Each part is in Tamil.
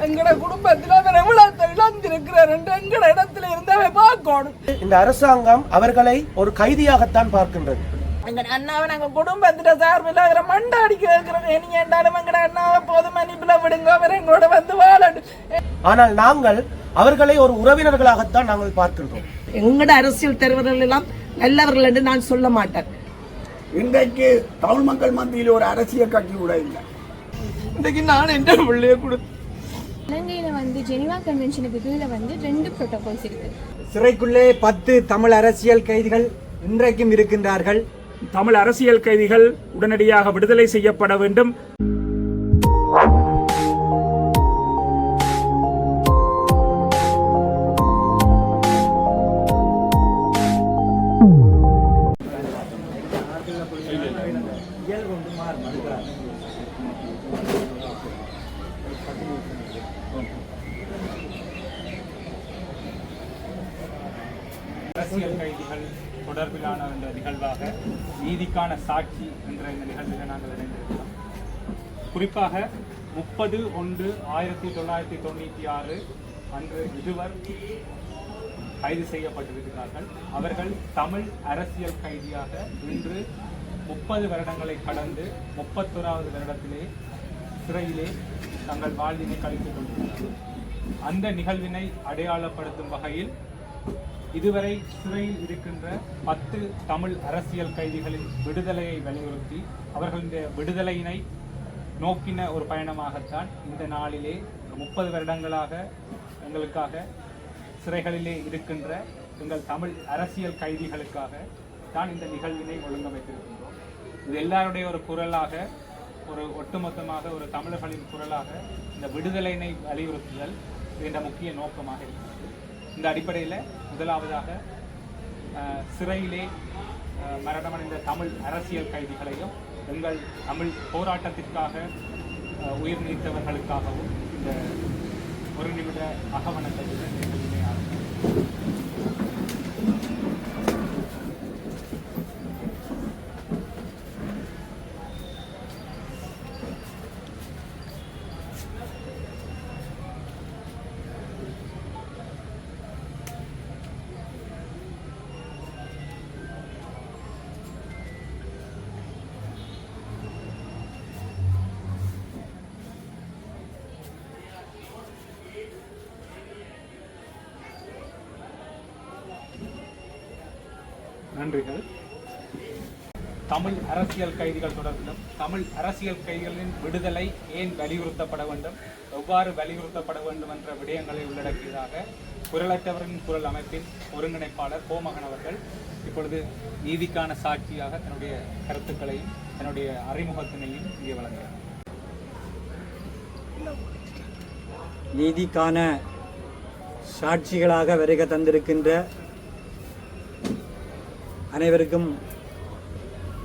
எங்கட குடும்பத்தில் எவ்வளவு இழந்திருக்கிறார் என்று எங்கட இடத்துல இருந்தவை பார்க்கணும். இந்த அரசாங்கம் அவர்களை ஒரு கைதியாகத்தான் பார்க்கின்றது. எங்க அண்ணாவை நாங்க குடும்பத்திட்ட சார்பில் அவரை மண்டை அடிக்க வைக்கிறோம். நீங்க என்றாலும் எங்கட அண்ணாவை போதும் மன்னிப்புல விடுங்க, அவர் எங்களோட வந்து வாழட்டும். ஆனால் நாங்கள் அவர்களை ஒரு உறவினர்களாகத்தான் நாங்கள் பார்க்கின்றோம். எங்கட அரசியல் தலைவர்கள் எல்லாம் நல்லவர்கள் என்று நான் சொல்ல மாட்டேன். இன்றைக்கு தமிழ் மக்கள் மத்தியில் ஒரு அரசியல் கட்சி கூட இல்லை. இன்றைக்கு நான் என்ற பிள்ளைய கொடு இலங்கையில வந்து ஜெனிவா கன்வென்ஷனுக்கு கீழே வந்து 2 புரோட்டோகால்ஸ் இருக்கு. சிறைக்குள்ளே 10 தமிழ் அரசியல் கைதிகள் இன்றைக்கும் இருக்கின்றார்கள். தமிழ் அரசியல் கைதிகள் உடனடியாக விடுதலை செய்யப்பட வேண்டும். அரசியல் கைதிகள் தொடர்பிலான இந்த நிகழ்வாக நீதிக்கான சாட்சி என்ற இந்த நிகழ்வில் நாங்கள் இணைந்திருக்கிறோம். குறிப்பாக 30/1/1996 அன்று இருவர் கைது செய்யப்பட்டிருக்கிறார்கள். அவர்கள் தமிழ் அரசியல் கைதியாக இன்று 30 வருடங்களை கடந்து 31வது வருடத்திலே சிறையிலே தங்கள் வாழ்வினை கழித்துக் கொண்டிருக்கிறார்கள். அந்த நிகழ்வினை அடையாளப்படுத்தும் வகையில் இதுவரை சிறையில் இருக்கின்ற 10 தமிழ் அரசியல் கைதிகளின் விடுதலையை வலியுறுத்தி அவர்களுடைய விடுதலையினை நோக்கின ஒரு பயணமாகத்தான் இந்த நாளிலே 30 வருடங்களாக எங்களுக்காக சிறைகளிலே இருக்கின்ற எங்கள் தமிழ் அரசியல் கைதிகளுக்காக தான் இந்த நிகழ்வினை ஒழுங்கமைத்திருக்கின்றோம். இது எல்லாருடைய ஒரு குரலாக, ஒரு ஒட்டுமொத்தமாக ஒரு தமிழர்களின் குரலாக இந்த விடுதலையினை வலியுறுத்துதல் என்ற முக்கிய நோக்கமாக இருக்கிறது. இந்த அடிப்படையில் முதலாவதாக சிறையிலே மரணமடைந்த தமிழ் அரசியல் கைதிகளையும் எங்கள் தமிழ் போராட்டத்திற்காக உயிர் நீத்தவர்களுக்காகவும் இந்த ஒரு நிமிட அகவணக்கத்துடன் நிகழ்வினை ஆரம்பிக்கிறோம். நன்றிகள். தமிழ் அரசியல் கைதிகள் தொடர்பிலும் தமிழ் அரசியல் கைதிகளின் விடுதலை ஏன் வலியுறுத்தப்பட வேண்டும், எவ்வாறு வலியுறுத்தப்பட வேண்டும் என்ற விடயங்களை உள்ளடக்கியதாக குரலற்றவரின் குரல் அமைப்பின் ஒருங்கிணைப்பாளர் கோமகன் அவர்கள் இப்பொழுது நீதிக்கான சாட்சியாக தன்னுடைய கருத்துக்களையும் தன்னுடைய அறிமுகத்தினையும் இங்கே வழங்குகிறார். நீதிக்கான சாட்சிகளாக வருகை தந்திருக்கின்ற அனைவருக்கும்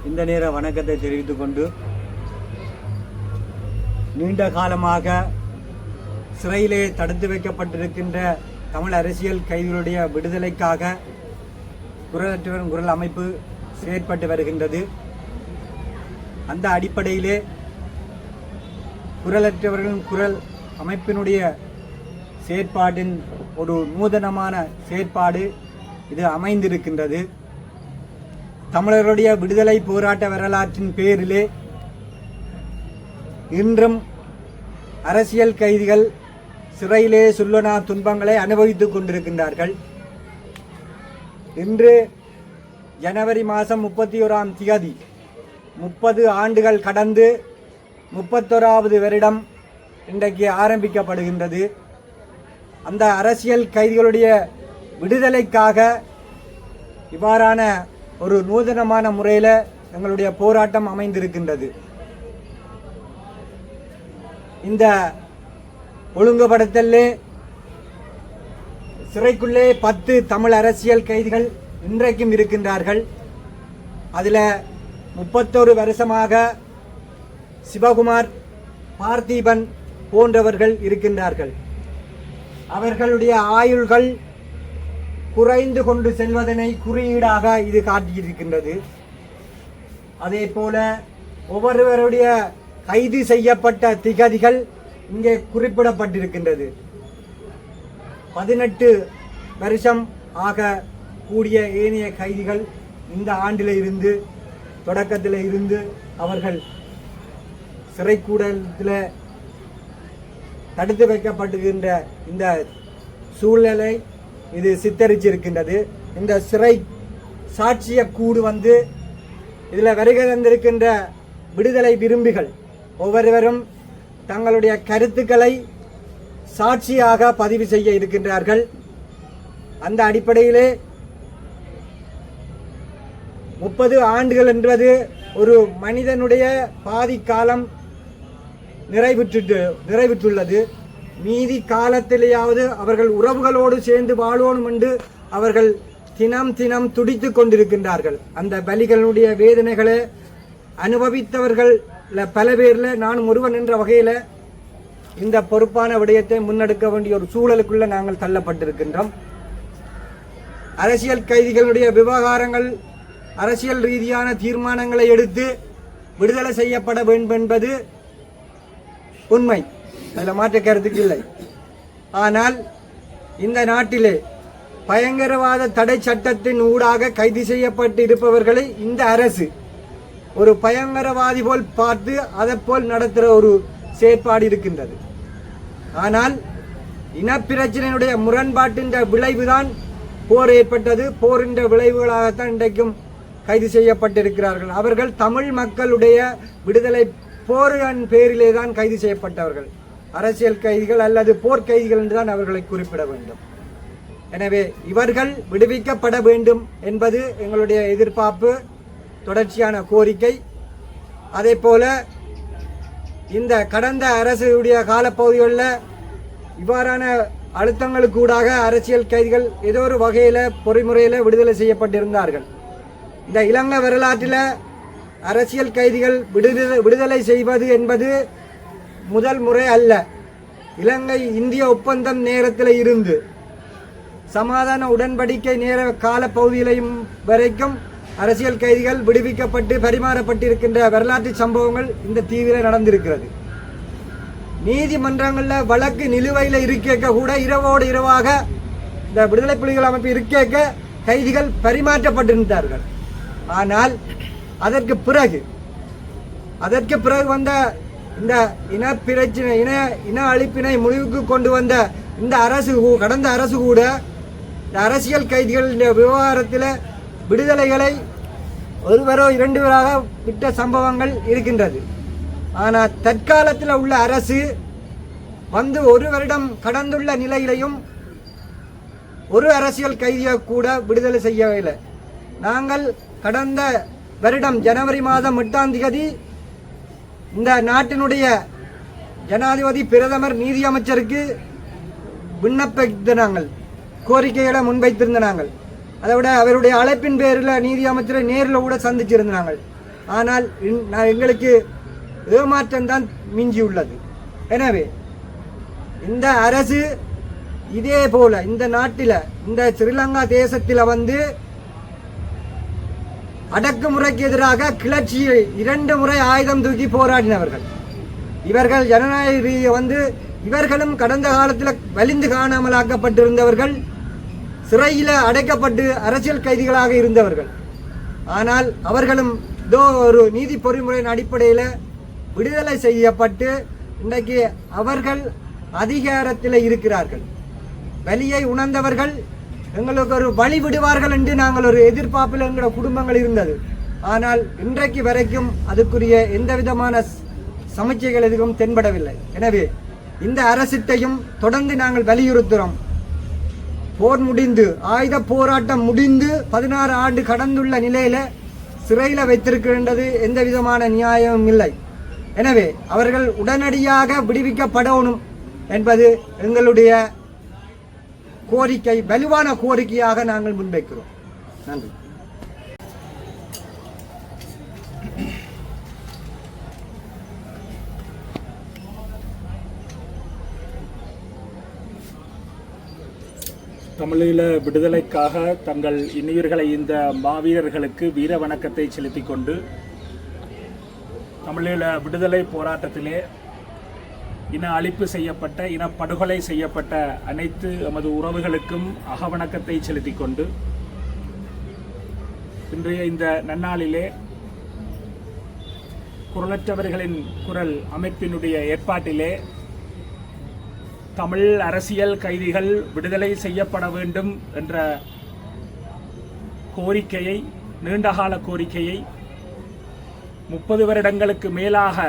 இந்த நேர வணக்கத்தை தெரிவித்துக் கொண்டு, நீண்ட காலமாக சிறையிலே தடுத்து வைக்கப்பட்டிருக்கின்ற தமிழ் அரசியல் கைதிகளுடைய விடுதலைக்காக குரலற்றவரின் குரல் அமைப்பு செயற்பட்டு வருகின்றது. அந்த அடிப்படையிலே குரலற்றவர்களின் குரல் அமைப்பினுடைய செயற்பாட்டின் ஒரு நூதனமான செயற்பாடு இது அமைந்திருக்கின்றது. தமிழர்களுடைய விடுதலை போராட்ட வரலாற்றின் பேரிலே இன்றும் அரசியல் கைதிகள் சிறையிலே சொல்லனா துன்பங்களை அனுபவித்துக் கொண்டிருக்கின்றார்கள். இன்று ஜனவரி மாதம் 31ஆம் தேதி 30 ஆண்டுகள் கடந்து 31வது வருடம் இன்றைக்கு ஆரம்பிக்கப்படுகின்றது. அந்த அரசியல் கைதிகளுடைய விடுதலைக்காக இவ்வாறான ஒரு நூதனமான முறையில் எங்களுடைய போராட்டம் அமைந்திருக்கின்றது. இந்த ஒழுங்குபடுத்தலே சிறைக்குள்ளே 10 தமிழ் அரசியல் கைதிகள் இன்றைக்கும் இருக்கின்றார்கள். அதில் 31 வருஷமாக சிவகுமார், பார்த்திபன் போன்றவர்கள் இருக்கின்றார்கள். அவர்களுடைய ஆயுள்கள் குறைந்து கொண்டு செல்வதனை குறியீடாக இது காட்டியிருக்கின்றது. அதே போல ஒவ்வொருவருடைய கைது செய்யப்பட்ட திகதிகள் இங்கே குறிப்பிடப்பட்டிருக்கின்றது. 18 வருஷம் ஆக கூடிய ஏனைய கைதிகள் இந்த ஆண்டில் இருந்து தொடக்கத்தில் இருந்து அவர்கள் சிறைக்கூடத்தில் தடுத்து வைக்கப்படுகின்ற இந்த சூழ்நிலை இது சித்தரிச்சிருக்கின்றது. இந்த சிறை சாட்சிய கூடு இதில் வருகை தந்திருக்கின்ற விடுதலை விரும்பிகள் ஒவ்வொருவரும் தங்களுடைய கருத்துக்களை சாட்சியாக பதிவு செய்ய இருக்கின்றார்கள். அந்த அடிப்படையிலே 30 ஆண்டுகள் என்பது ஒரு மனிதனுடைய பாதி காலம் நிறைவுற்றுள்ளது. மீதி காலத்திலேயாவது அவர்கள் உறவுகளோடு சேர்ந்து வாழணும் என்று அவர்கள் தினம் துடித்துக் கொண்டிருக்கின்றார்கள். அந்த பலிகளுடைய வேதனைகளை அனுபவித்தவர்கள் பல பேர்ல நானும் ஒருவன் என்ற வகையில் இந்த பொறுப்பான விடயத்தை முன்னெடுக்க வேண்டிய ஒரு சூழலுக்குள்ள நாங்கள் தள்ளப்பட்டிருக்கின்றோம். அரசியல் கைதிகளுடைய விவகாரங்கள் அரசியல் ரீதியான தீர்மானங்களை எடுத்து விடுதலை செய்யப்பட வேண்டும் என்பது உண்மை, அதில் மாற்ற கருத்துக்கு இல்லை. ஆனால் இந்த நாட்டிலே பயங்கரவாத தடை சட்டத்தின் ஊடாக கைது செய்யப்பட்டு இருப்பவர்களை இந்த அரசு ஒரு பயங்கரவாதி போல் பார்த்து அதை போல் நடத்துகிற ஒரு செயற்பாடு இருக்கின்றது. ஆனால் இனப்பிரச்சனையுடைய முரண்பாட்டின் விளைவுதான் போர் ஏற்பட்டது. போரின் விளைவுகளாகத்தான் இன்றைக்கும் கைது செய்யப்பட்டிருக்கிறார்கள். அவர்கள் தமிழ் மக்களுடைய விடுதலை போரின் பேரிலே தான் கைது செய்யப்பட்டவர்கள். அரசியல் கைதிகள் அல்லது போர் கைதிகள் என்றுதான் அவர்களை குறிப்பிட வேண்டும். எனவே இவர்கள் விடுவிக்கப்பட வேண்டும் என்பது எங்களுடைய எதிர்பார்ப்பு, தொடர்ச்சியான கோரிக்கை. அதே போல இந்த கடந்த அரசுடைய காலப்பகுதிகளில் இவ்வாறான அழுத்தங்களுக்கு ஊடாக அரசியல் கைதிகள் ஏதோ ஒரு வகையில் பொறிமுறையில் விடுதலை செய்யப்பட்டிருந்தார்கள். இந்த இலங்கை வரலாற்றில் அரசியல் கைதிகள் விடுதலை செய்வது என்பது முதல் முறை அல்ல. இலங்கை இந்திய ஒப்பந்தம் நேரத்தில் இருந்து சமாதான உடன்படிக்கை நேர காலப்பகுதியிலையும் வரைக்கும் அரசியல் கைதிகள் விடுவிக்கப்பட்டு பரிமாறப்பட்டிருக்கின்ற வரலாற்று சம்பவங்கள் இந்த தீவில் நடந்திருக்கிறது. நீதிமன்றங்களில் வழக்கு நிலுவையில் இருக்க கூட இரவோடு இரவாக இந்த விடுதலை புலிகள் அமைப்பு இருக்க கைதிகள் பரிமாற்றப்பட்டிருந்தார்கள். ஆனால் அதற்கு பிறகு வந்த இந்த இனப்பிரச்சனை இன அழிப்பினை முடிவுக்கு கொண்டு வந்த இந்த அரசு கடந்த அரசு கூட இந்த அரசியல் கைதிகள் விவகாரத்தில் விடுதலைகளை ஒருவரோ 2 பேராக விட்ட சம்பவங்கள் இருக்கின்றது. ஆனால் தற்காலத்தில் உள்ள அரசு 1 வருடம் கடந்துள்ள நிலையிலையும் ஒரு அரசியல் கைதியை கூட விடுதலை செய்யவில்லை. நாங்கள் கடந்த வருடம் ஜனவரி மாதம் 8ஆம் தேதி இந்த நாட்டினுடைய ஜனாதிபதி பிரதமர் நீதி அமைச்சருக்கு விண்ணப்பித்த நாங்கள் கோரிக்கைகளை முன்வைத்திருந்த நாங்கள். அதை விட அவருடைய அழைப்பின் பேரில் நீதி அமைச்சரை நேரில் கூட சந்திச்சிருந்த நாங்கள். ஆனால் எங்களுக்கு ஏமாற்றம் தான் மிஞ்சியுள்ளது. எனவே இந்த அரசு இதே போல இந்த நாட்டில் இந்த ஸ்ரீலங்கா தேசத்தில் அடக்குமுறைக்கு எதிராக கிளர்ச்சியை 2 முறை ஆயுதம் தூக்கி போராடினவர்கள். இவர்கள் ஜனநாயக இவர்களும் கடந்த காலத்தில் வலிந்து காணாமலாக்கப்பட்டிருந்தவர்கள், சிறையில் அடைக்கப்பட்டு அரசியல் கைதிகளாக இருந்தவர்கள். ஆனால் அவர்களும் ஒரு நீதி பொறிமுறையின் அடிப்படையில் விடுதலை செய்யப்பட்டு இன்றைக்கு அவர்கள் அதிகாரத்தில் இருக்கிறார்கள். வலியை உணர்ந்தவர்கள் எங்களுக்கு ஒரு வழி விடுவார்கள் என்று நாங்கள் ஒரு எதிர்பார்ப்பில் எங்களோட குடும்பங்கள் இருந்தது. ஆனால் இன்றைக்கு வரைக்கும் அதுக்குரிய எந்த விதமான சமீட்சைகள் எதுவும் தென்படவில்லை. எனவே இந்த அரசிட்டையும் தொடர்ந்து நாங்கள் வலியுறுத்துகிறோம். போர் முடிந்து ஆயுத போராட்டம் முடிந்து 16 ஆண்டு கடந்துள்ள நிலையில சிறையில் வைத்திருக்கின்றது எந்த விதமான நியாயமும் இல்லை. எனவே அவர்கள் உடனடியாக விடுவிக்கப்படணும் என்பது எங்களுடைய கோரிக்கை, வலுவான கோரிக்கையாக நாங்கள் முன்வைக்கிறோம். நன்றி. தமிழீழ விடுதலைக்காக தங்கள் இன்னுயிர்களை இந்த மாவீரர்களுக்கு வீர வணக்கத்தை செலுத்திக் கொண்டு தமிழீழ விடுதலை போராட்டத்திலே இன அழிப்பு செய்யப்பட்ட, இனப்படுகொலை செய்யப்பட்ட அனைத்து எமது உறவுகளுக்கும் அகவணக்கத்தை செலுத்திக் கொண்டு இன்றைய இந்த நன்னாளிலே குரலற்றவர்களின் குரல் அமைப்பினுடைய ஏற்பாட்டிலே தமிழ் அரசியல் கைதிகள் விடுதலை செய்யப்பட வேண்டும் என்ற கோரிக்கையை, நீண்டகால கோரிக்கையை 30 வருடங்களுக்கு மேலாக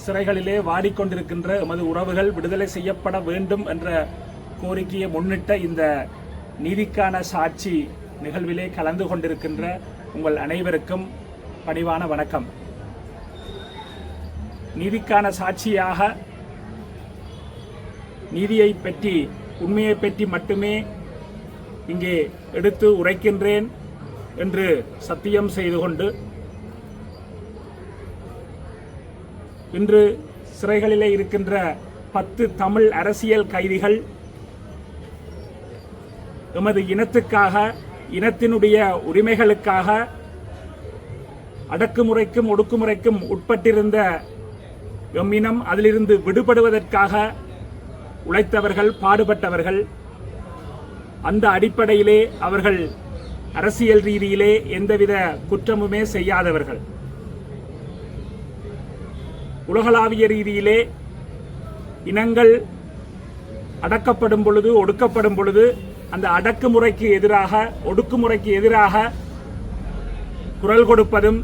சிறைகளிலே வாடிக்கொண்டிருக்கின்ற எமது உறவுகள் விடுதலை செய்யப்பட வேண்டும் என்ற கோரிக்கையை முன்னிட்ட இந்த நீதிக்கான சாட்சி நிகழ்விலே கலந்து கொண்டிருக்கின்ற உங்கள் அனைவருக்கும் பணிவான வணக்கம். நீதிக்கான சாட்சியாக நீதியை பற்றி, உண்மையை பற்றி மட்டுமே இங்கே எடுத்து உரைக்கின்றேன் என்று சத்தியம் செய்து கொண்டு இன்று சிறைகளிலே இருக்கின்ற 10 தமிழ் அரசியல் கைதிகள் எமது இனத்துக்காக, இனத்தினுடைய உரிமைகளுக்காக அடக்குமுறைக்கும் ஒடுக்குமுறைக்கும் உட்பட்டிருந்த எம்மினம் அதிலிருந்து விடுபடுவதற்காக உழைத்தவர்கள், பாடுபட்டவர்கள். அந்த அடிப்படையிலே அவர்கள் அரசியல் ரீதியிலே எந்தவித குற்றமுமே செய்யாதவர்கள். உலகளாவிய ரீதியிலே இனங்கள் அடக்கப்படும் பொழுது, ஒடுக்கப்படும் பொழுது அந்த அடக்குமுறைக்கு எதிராக, ஒடுக்குமுறைக்கு எதிராக குரல் கொடுப்பதும்,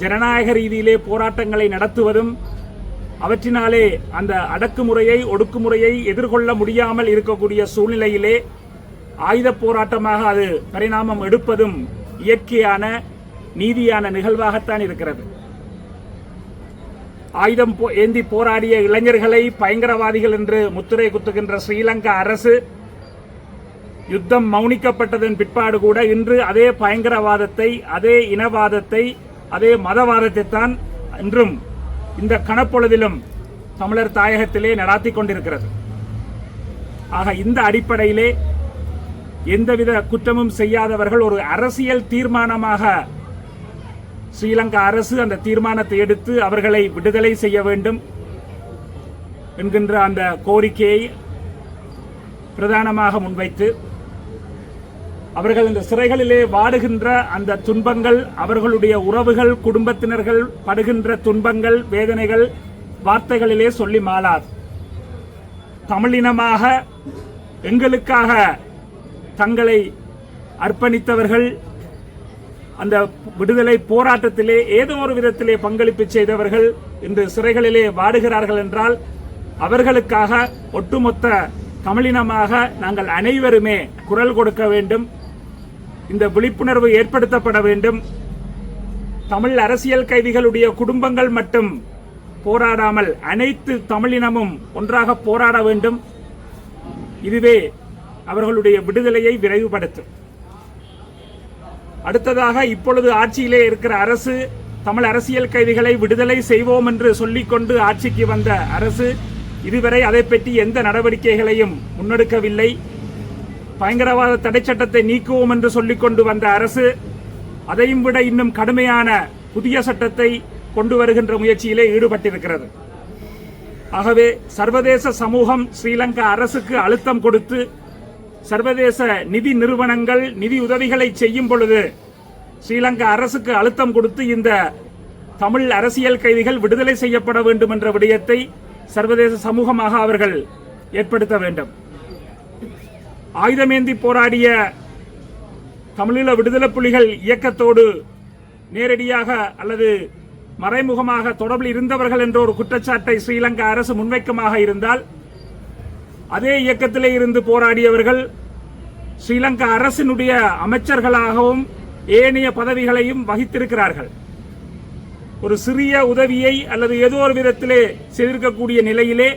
ஜனநாயக ரீதியிலே போராட்டங்களை நடத்துவதும், அவற்றினாலே அந்த அடக்குமுறையை, ஒடுக்குமுறையை எதிர்கொள்ள முடியாமல் இருக்கக்கூடிய சூழ்நிலையிலே ஆயுத போராட்டமாக அது பரிணாமம் எடுப்பதும் இயற்கையான, நீதியான நிகழ்வாகத்தான் இருக்கிறது. ஆயுதம் ஏந்தி போராடிய இளைஞர்களை பயங்கரவாதிகள் என்று முத்திரை குத்துகின்ற ஸ்ரீலங்கா அரசு யுத்தம் மௌனிக்கப்பட்டதன் பிற்பாடு கூட இன்று அதே பயங்கரவாதத்தை, அதே இனவாதத்தை, அதே மதவாதத்தை தான் இன்றும் இந்த கணப்பொழுதிலும் தமிழர் தாயகத்திலே நடாத்தி கொண்டிருக்கிறது. ஆக இந்த அடிப்படையிலே எந்தவித குற்றமும் செய்யாதவர்கள் ஒரு அரசியல் தீர்மானமாக ஸ்ரீலங்கா அரசு அந்த தீர்மானத்தை எடுத்து அவர்களை விடுதலை செய்ய வேண்டும் என்கின்ற அந்த கோரிக்கையை பிரதானமாக முன்வைத்து அவர்கள் இந்த சிறைகளிலே வாடுகின்ற அந்த துன்பங்கள், அவர்களுடைய உறவுகள், குடும்பத்தினர்கள் படுகின்ற துன்பங்கள், வேதனைகள் வார்த்தைகளிலே சொல்லி மாளாது. தமிழினமாக எங்களுக்காக தங்களை அர்ப்பணித்தவர்கள், அந்த விடுதலை போராட்டத்திலே ஏதோ ஒரு விதத்திலே பங்களிப்பு செய்தவர்கள் இன்று சிறைகளிலே வாடுகிறார்கள் என்றால் அவர்களுக்காக ஒட்டுமொத்த தமிழினமாக நாங்கள் அனைவருமே குரல் கொடுக்க வேண்டும். இந்த விழிப்புணர்வு ஏற்படுத்தப்பட வேண்டும். தமிழ் அரசியல் கைதிகளுடைய குடும்பங்கள் மட்டும் போராடாமல் அனைத்து தமிழினமும் ஒன்றாக போராட வேண்டும். இதுவே அவர்களுடைய விடுதலையை விரைவுபடுத்தும். அடுத்ததாக, இப்பொழுது ஆட்சியிலே இருக்கிற அரசு தமிழ் அரசியல் கைதிகளை விடுதலை செய்வோம் என்று சொல்லிக்கொண்டு ஆட்சிக்கு வந்த அரசு இதுவரை அதை பற்றி எந்த நடவடிக்கைகளையும் முன்னெடுக்கவில்லை. பயங்கரவாத தடை சட்டத்தை நீக்குவோம் என்று சொல்லிக்கொண்டு வந்த அரசு அதையும் விட இன்னும் கடுமையான புதிய சட்டத்தை கொண்டு வருகின்ற முயற்சியிலே ஈடுபட்டிருக்கிறது. ஆகவே சர்வதேச சமூகம் ஸ்ரீலங்கா அரசுக்கு அழுத்தம் கொடுத்து சர்வதேச நிதி நிறுவனங்கள் நிதி உதவிகளை செய்யும் பொழுது ஸ்ரீலங்கா அரசுக்கு அழுத்தம் கொடுத்து இந்த தமிழ் அரசியல் கைதிகள் விடுதலை செய்யப்பட வேண்டும் என்ற விடயத்தை சர்வதேச சமூகமாக அவர்கள் ஏற்படுத்த வேண்டும். ஆயுதமேந்தி போராடிய தமிழீழ விடுதலை புலிகள் இயக்கத்தோடு நேரடியாக அல்லது மறைமுகமாக தொடர்பில் இருந்தவர்கள் என்ற ஒரு குற்றச்சாட்டை ஸ்ரீலங்கா அரசு முன்வைக்கமாக இருந்தால், அதே இயக்கத்திலே இருந்து போராடியவர்கள் ஸ்ரீலங்கா அரசினுடைய அமைச்சர்களாகவும் ஏனைய பதவிகளையும் வகித்திருக்கிறார்கள். ஒரு சிறிய உதவியை அல்லது ஏதோ ஒரு விதத்திலே செய்திருக்கக்கூடிய நிலையிலே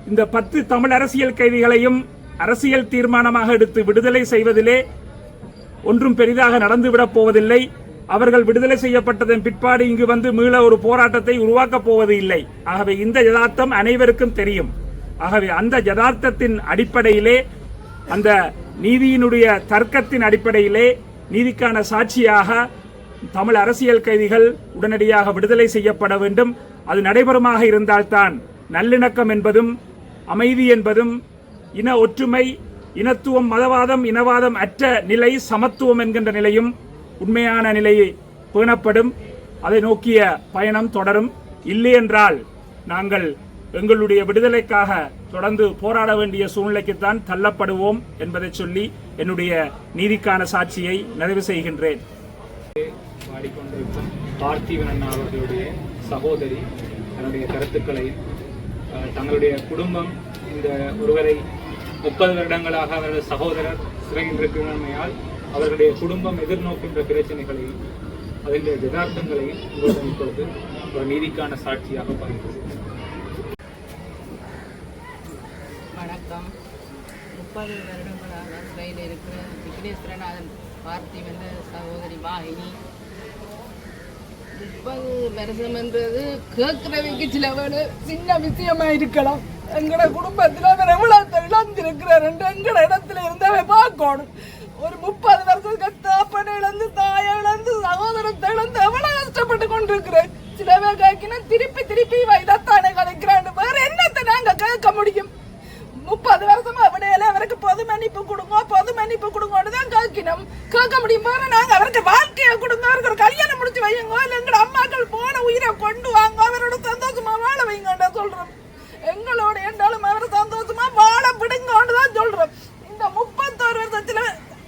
இந்த 10 தமிழ் அரசியல் கைதிகளையும் அரசியல் தீர்மானமாக எடுத்து விடுதலை செய்வதிலே ஒன்றும் பெரிதாக நடந்துவிடப் போவதில்லை. அவர்கள் விடுதலை செய்யப்பட்டதன் பிற்பாடு இங்கு வந்து மீள ஒரு போராட்டத்தை உருவாக்கப் போவது இல்லை. ஆகவே இந்த யதார்த்தம் அனைவருக்கும் தெரியும். ஆகவே அந்த யதார்த்தத்தின் அடிப்படையிலே, அந்த நீதியினுடைய தர்க்கத்தின் அடிப்படையிலே நீதிக்கான சாட்சியாக தமிழ் அரசியல் கைதிகள் உடனடியாக விடுதலை செய்யப்பட வேண்டும். அது நடைபெறுமாக இருந்தால்தான் நல்லிணக்கம் என்பதும் அமைதி என்பதும் இன ஒற்றுமை, இனத்துவம், மதவாதம், இனவாதம் அற்ற நிலை, சமத்துவம் என்கின்ற நிலையும் உண்மையான நிலையை பேணப்படும். அதை நோக்கிய பயணம் தொடரும். இல்லை என்றால் நாங்கள் எங்களுடைய விடுதலைக்காக தொடர்ந்து போராட வேண்டிய சூழ்நிலைக்குத்தான் தள்ளப்படுவோம் என்பதை சொல்லி என்னுடைய நீதிக்கான சாட்சியை நிறைவு செய்கின்றேன். பாடிக்கொண்டிருக்கும் பார்த்திபன் அண்ணா அவர்களுடைய சகோதரி தன்னுடைய கருத்துக்களை, தங்களுடைய குடும்பம் இந்த ஒருவரை 30 வருடங்களாக அவரது சகோதரர் சிறையில் இருக்கிறமையால் அவர்களுடைய குடும்பம் எதிர்நோக்கின்ற பிரச்சனைகளையும் அதன் யதார்த்தங்களையும் உங்களுடன் இப்பொழுது ஒரு நீதிக்கான சாட்சியாக பகிர்ந்து. வணக்கம். 30 வருடங்களாக சிறையில் இருக்கிற விக்னேஸ்வரநாதன் பார்த்திபன் சகோதரி வாகினி. 30 வருஷம் என்றது கேட்கிறவைக்கு சில வேலை சின்ன விஷயமா இருக்கலாம். எங்கட குடும்பத்துல அவர் எவ்வளவு இழந்திருக்கிறார் என்று எங்கட இடத்துல இருந்தவை பார்க்கணும். ஒரு 30 வருஷத்துக்கு தாப்பனை இழந்து, தாயை இழந்து, சகோதரத்தை இழந்து எவ்வளவு கஷ்டப்பட்டு கொண்டிருக்கிறேன். சில பேர் கேட்கினா திருப்பி திருப்பி இதைத்தானே கதைக்கிறான். வேற என்னத்தை நாங்க கேட்க முடியும்? 30 வருஷமா விடையில அவருக்கு பொது மன்னிப்பு கொடுங்கன்னு தான் கேட்கணும். கேட்க முடியும். வேற நாங்க அவருக்கு வாழ்க்கையை கொடுங்க, அவருக்கு ஒரு கல்யாணம் முடிச்சு வையுங்க, இல்ல எங்கட அம்மாக்கள் போன உயிரை கொண்டு வாங்க, அவரோட சந்தோஷமா வாழ வைங்கன்னு சொல்றோம். எங்களோட என்றாலும் அவர் சந்தோஷமா வாழ விடுங்கன்னு தான் சொல்றோம். இந்த 31 வருஷத்துல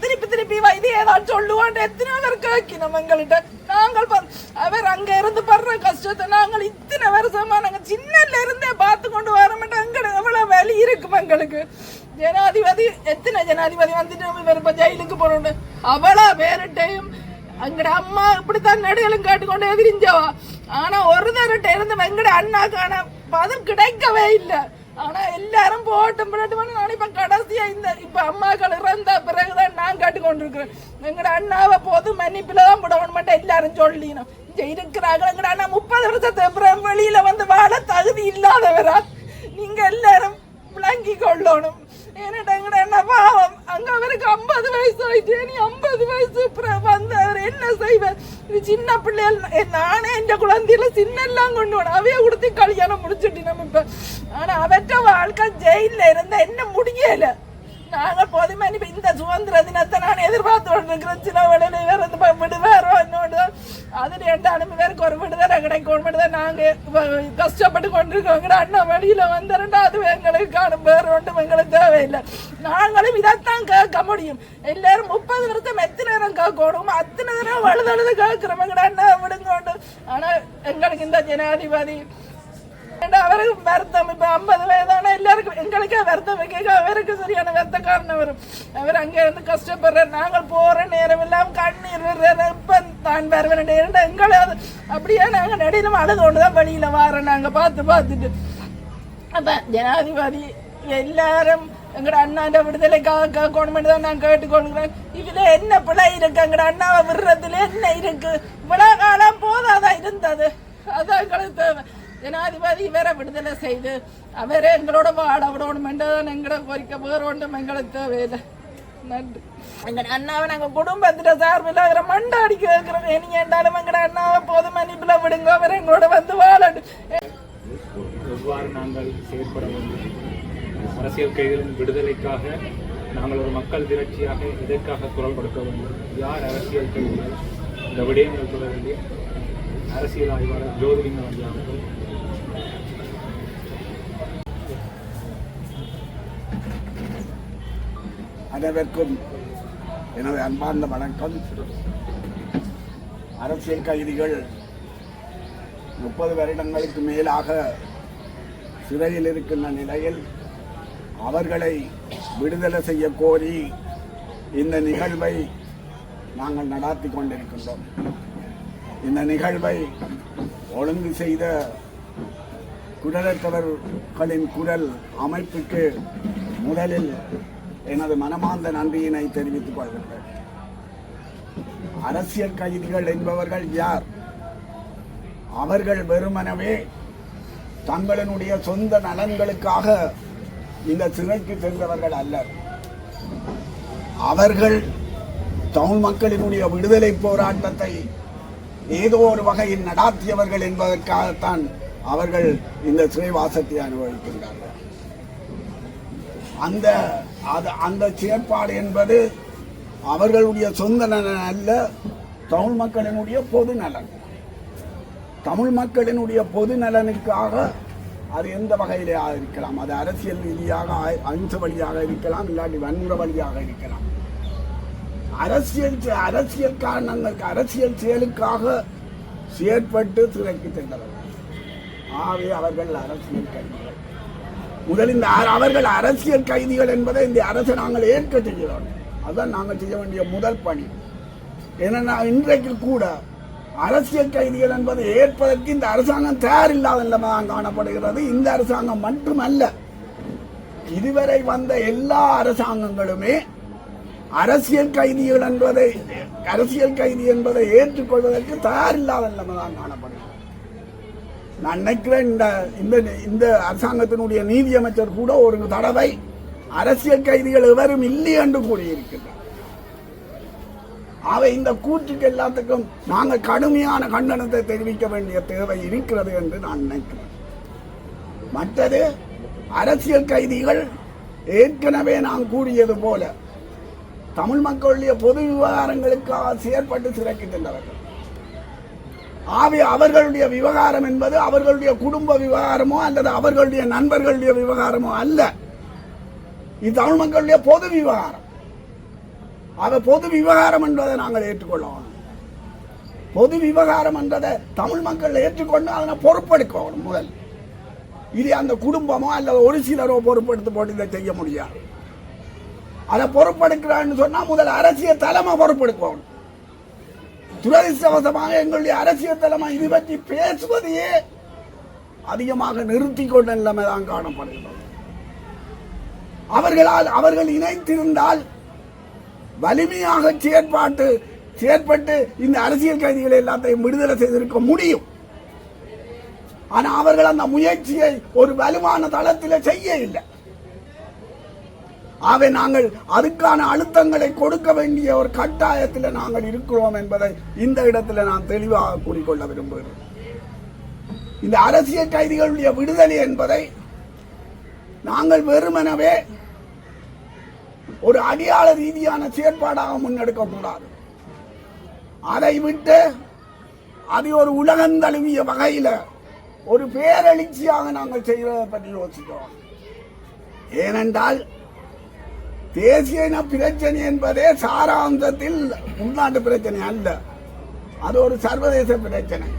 திருப்பி திருப்பி வைத்தி ஏதாவது சொல்லுவான். எத்தனை பேர் கேட்கணும் எங்கள்கிட்ட. நாங்கள் அவர் அங்க இருந்து படுற கஷ்டத்தை நாங்கள் இத்தனை வருஷமா நாங்க சின்னல இருந்தே பார்த்து கொண்டு வர மாட்டோம். எங்களுக்கு எவ்வளவு வலி இருக்கும் எங்களுக்கு. ஜனாதிபதி எத்தனை ஜனாதிபதி வந்துட்டு இப்ப ஜெயிலுக்கு போறோம். அவ்வளவு பேருட்டையும் எங்கட அம்மா இப்படித்தான் நடுகளும் கேட்டுக்கொண்டு எதிரிஞ்சவா. ஆனா ஒரு தரட்ட இருந்து எங்கட அண்ணாக்கான பதில் கிடைக்கவே இல்லை. ஆனா எல்லாரும் போட்டும் நான் இப்ப கடைசியா இப்ப அம்மாக்கள் இறந்த பிறகுதான் நான் கேட்டுக்கொண்டிருக்கிறேன். எங்கட அண்ணாவை பொது மன்னிப்புலதான் விடணும் மட்டும் எல்லாரும் சொல்லினோம். இங்க இருக்கிறாங்க எங்கட அண்ணா 30 வருஷத்துக்கு வெளியில வந்து வாழ தகுதி இல்லாதவரா. நீங்க எல்லாரும் விளங்கி கொள்ளணும். ஏன்னா எங்கட அண்ணா பாவம் அங்க அவருக்கு 50 வயசு ஆயிடுச்சு. நீ 50 வயசு வந்து அவர் என்ன செய்வார்? சின்ன பிள்ளைகள் நானே என் குழந்தையில சின்னெல்லாம் கொண்டு போனோம். அவைய கொடுத்து கல்யாணம் முடிச்சுட்டு நம்ம இப்ப. ஆனா அவற்ற வாழ்க்கை ஜெயில இருந்த என்ன முடியல. நாங்க பொது மன்னிப்பு இந்த சுதந்திர தினத்தை நான் எதிர்பார்த்து கொண்டிருக்கிறேன். சில வேலையில வேற விடுவாரோ என்னோட அதுல எண்டாலும் இவருக்கு ஒரு விடுதலை கிடைக்கும் தான் நாங்க கஷ்டப்பட்டு கொண்டிருக்கோம். அண்ணா வெளியில வந்துருண்டா அது எங்களுக்கு காணும். வேற ஒன்றும் எங்களுக்கு தேவையில்லை. நாங்களும் இதைத்தான் கேட்க முடியும். எல்லாரும் 30 வருஷம் எத்தனை நேரம் கேட்கணும், அத்தனை நேரம் வழுதழுது கேட்கிறோம். எங்கட அண்ணா விடுங்க. ஆனா எங்களுக்கு இந்த ஜனாதிபதி அவருக்கு வருத்தம். இப்ப 50 வயதான எல்லாருக்கும் எங்களுக்கே வருத்தம் வைக்க அவருக்கு சரியான வருத்தக்காரன் வரும். அவர் அங்க இருந்து கஷ்டப்படுற. நாங்கள் போற நேரம் எல்லாம் கண்ணீர் விடுற. இப்ப தான் வருவேன் எங்களை அப்படியே நாங்க நடினம் அழுது கொண்டுதான் வெளியில வாரோம். நாங்க பார்த்துட்டு அப்ப ஜனாதிபதி எல்லாரும் எங்கட அண்ணாண்ட விடுதலைக்காக கேட்கணும் தான் நான் கேட்டுக்கொள்கிறேன். இதுல என்ன பிழை இருக்கு? எங்கட அண்ணாவை விடுறதுல என்ன இருக்கு? இவ்வளவு காலம் போதாதான் இருந்தது. அதான் எங்களுக்கு தேவை. ஜனாதிபதி வேற விடுதலை செய்து அவரே எங்களோட வாழ விடணும் என்றதான் எங்களோட கோரிக்கை. வேற ஒன்றும் எங்களுக்கு தேவையில்லை. நன்றி. எங்க அண்ணாவை நாங்க குடும்பத்துல சார்பில் மண்டை அடிக்க வைக்கிறோம். இனி என்றாலும் எங்கட அண்ணாவை பொது மன்னிப்புல விடுங்க, அவர் எங்களோட வந்து வாழணும். எவ்வாறு நாங்கள் செயற்பட வேண்டும்? அரசியல் கைதிகளின் விடுதலைக்காக நாங்கள் ஒரு மக்கள் திரட்சியாக இதற்காக குரல் கொடுக்க வேண்டும். யார் அரசியல் கைதிகள்? இந்த விடயங்கள் தொடர்பில் அரசியல் ஆய்வாளர் ஜோதிலிங்கம் அவர்கள் அனைவருக்கும் எனது அன்பார்ந்த வணக்கம். அரசியல் கைதிகள் 30 வருடங்களுக்கு மேலாக சிறையில் இருக்கின்ற நிலையில் அவர்களை விடுதலை செய்ய கோரி இந்த நிகழ்வை நாங்கள் நடாத்தி கொண்டிருக்கின்றோம். இந்த நிகழ்வை ஒழுங்கு செய்த குரலற்றவர்களின் குரல் அமைப்புக்கு முதலில் எனது மனமார்ந்த நன்றியினை தெரிவித்துக் கொள்கின்றேன். அரசியல் கைதிகள் என்பவர்கள் யார்? அவர்கள் வெறுமனவே தங்களினுடைய சொந்த நலன்களுக்காக இந்த சிறைக்கு சென்றவர்கள் அல்ல. அவர்கள் தமிழ் மக்களினுடைய விடுதலை போராட்டத்தை ஏதோ ஒரு வகையில் நடாத்தியவர்கள் என்பதற்காகத்தான் அவர்கள் இந்த சிறைவாசத்தை அனுபவிக்கின்றார்கள். அந்த செயற்பாடு என்பது அவர்களுடைய சொந்த நலன் அல்ல, தமிழ் மக்களினுடைய பொது நலன். தமிழ் மக்களினுடைய பொது நலனுக்காக அது எந்த வகையிலே இருக்கலாம், அது அரசியல் ரீதியாக அஞ்ச வழியாக இருக்கலாம், இல்லாட்டி வன்முறை வழியாக இருக்கலாம். அரசியல் காரணங்களுக்கு அரசியல் செயலுக்காக செயற்பட்டு சிறைக்கு சென்றவர்கள். ஆகவே அவர்கள் அரசியல் கைதிகள். முதலில் அவர்கள் அரசியல் கைதிகள் என்பதை இந்த அரசை நாங்கள் ஏற்க செய்கிறோம். அதுதான் நாங்கள் செய்ய வேண்டிய முதல் பணி. ஏன்னா இன்றைக்கு கூட அரசியல் கைதிகள் என்பதை ஏற்பதற்கு இந்த அரசாங்கம் தயாரில்லாத நிலைமைதான் காணப்படுகிறது. இந்த அரசாங்கம் மட்டுமல்ல, இதுவரை வந்த எல்லா அரசாங்கங்களுமே அரசியல் கைதி என்பதை ஏற்றுக்கொள்வதற்கு தயாரில்லாத நிலைமைதான் காணப்படுகிறது. நான் நினைக்கிறேன் இந்த அரசாங்கத்தினுடைய நீதியமைச்சர் கூட ஒரு தடவை அரசியல் கைதிகள் எவரும் இல்லை என்று கூறியிருக்கிறார். அவை இந்த கூற்றுக்கு எல்லாத்துக்கும் நாங்கள் கடுமையான கண்டனத்தை தெரிவிக்க வேண்டிய தேவை இருக்கிறது என்று நான் நினைக்கிறேன். மற்றது அரசியல் கைதிகள் ஏற்கனவே நான் கூறியது போல தமிழ் மக்களுடைய பொது விவகாரங்களுக்காக செயற்பட்டு சிறைக்கு சென்றவர்கள். ஆகவே அவர்களுடைய விவகாரம் என்பது அவர்களுடைய குடும்ப விவகாரமோ அல்லது அவர்களுடைய நண்பர்களுடைய விவகாரமோ அல்ல, இது தமிழ் மக்களுடைய பொது விவகாரம். ஆக பொது விவகாரம் என்பதை நாங்கள் ஏற்றுக்கொள்ளணும். பொது விவகாரம் என்றதை தமிழ் மக்கள் ஏற்றுக்கொண்டு அதனை பொறுப்பெடுக்கணும். முதல் இது அந்த குடும்பமோ அல்லது ஒரு சிலரோ பொறுப்பெடுத்து போட்டு இதை செய்ய முடியாது. அதை பொறுப்பெடுக்கிறான்னு சொன்னா முதல் அரசியல் தலைமை பொறுப்பெடுக்கணும். துரதிர்ஷ்டவசமாக எங்களுடைய அரசியல் தலைமை இது பற்றி பேசுவதையே அதிகமாக நிறுத்தி கொண்ட நிலைமை தான் காணப்படுகிறது. அவர்கள் இணைத்திருந்தால் வலிமையாக செயற்பட்டு இந்த அரசியல் கைதிகளை எல்லாத்தையும் விடுதலை செய்திருக்க முடியும். ஆனால் அவர்கள் அந்த முயற்சியை ஒரு வலுவான தளத்தில் செய்ய இல்லை. ஆகவே நாங்கள் அதுக்கான அழுத்தங்களை கொடுக்க வேண்டிய ஒரு கட்டாயத்தில் நாங்கள் இருக்கிறோம் என்பதை இந்த இடத்துல நான் தெளிவாக கூறிக்கொள்ள விரும்புகிறேன். இந்த அரசியல் கைதிகளுடைய விடுதலை என்பதை நாங்கள் வெறுமனவே ஒரு அடியாள ரீதியான செயற்பாடாக முன்னெடுக்கக்கூடாது. அதை விட்டு அது ஒரு உலகந்தழுவிய வகையில ஒரு பேரெழுச்சியாக நாங்கள் செய்வதை பற்றி யோசிக்கிறோம். ஏனென்றால் தேசிய இன பிரச்சனை என்பதே சாராம்சத்தில் உள்நாட்டு பிரச்சனை அல்ல, அது ஒரு சர்வதேச பிரச்சனை.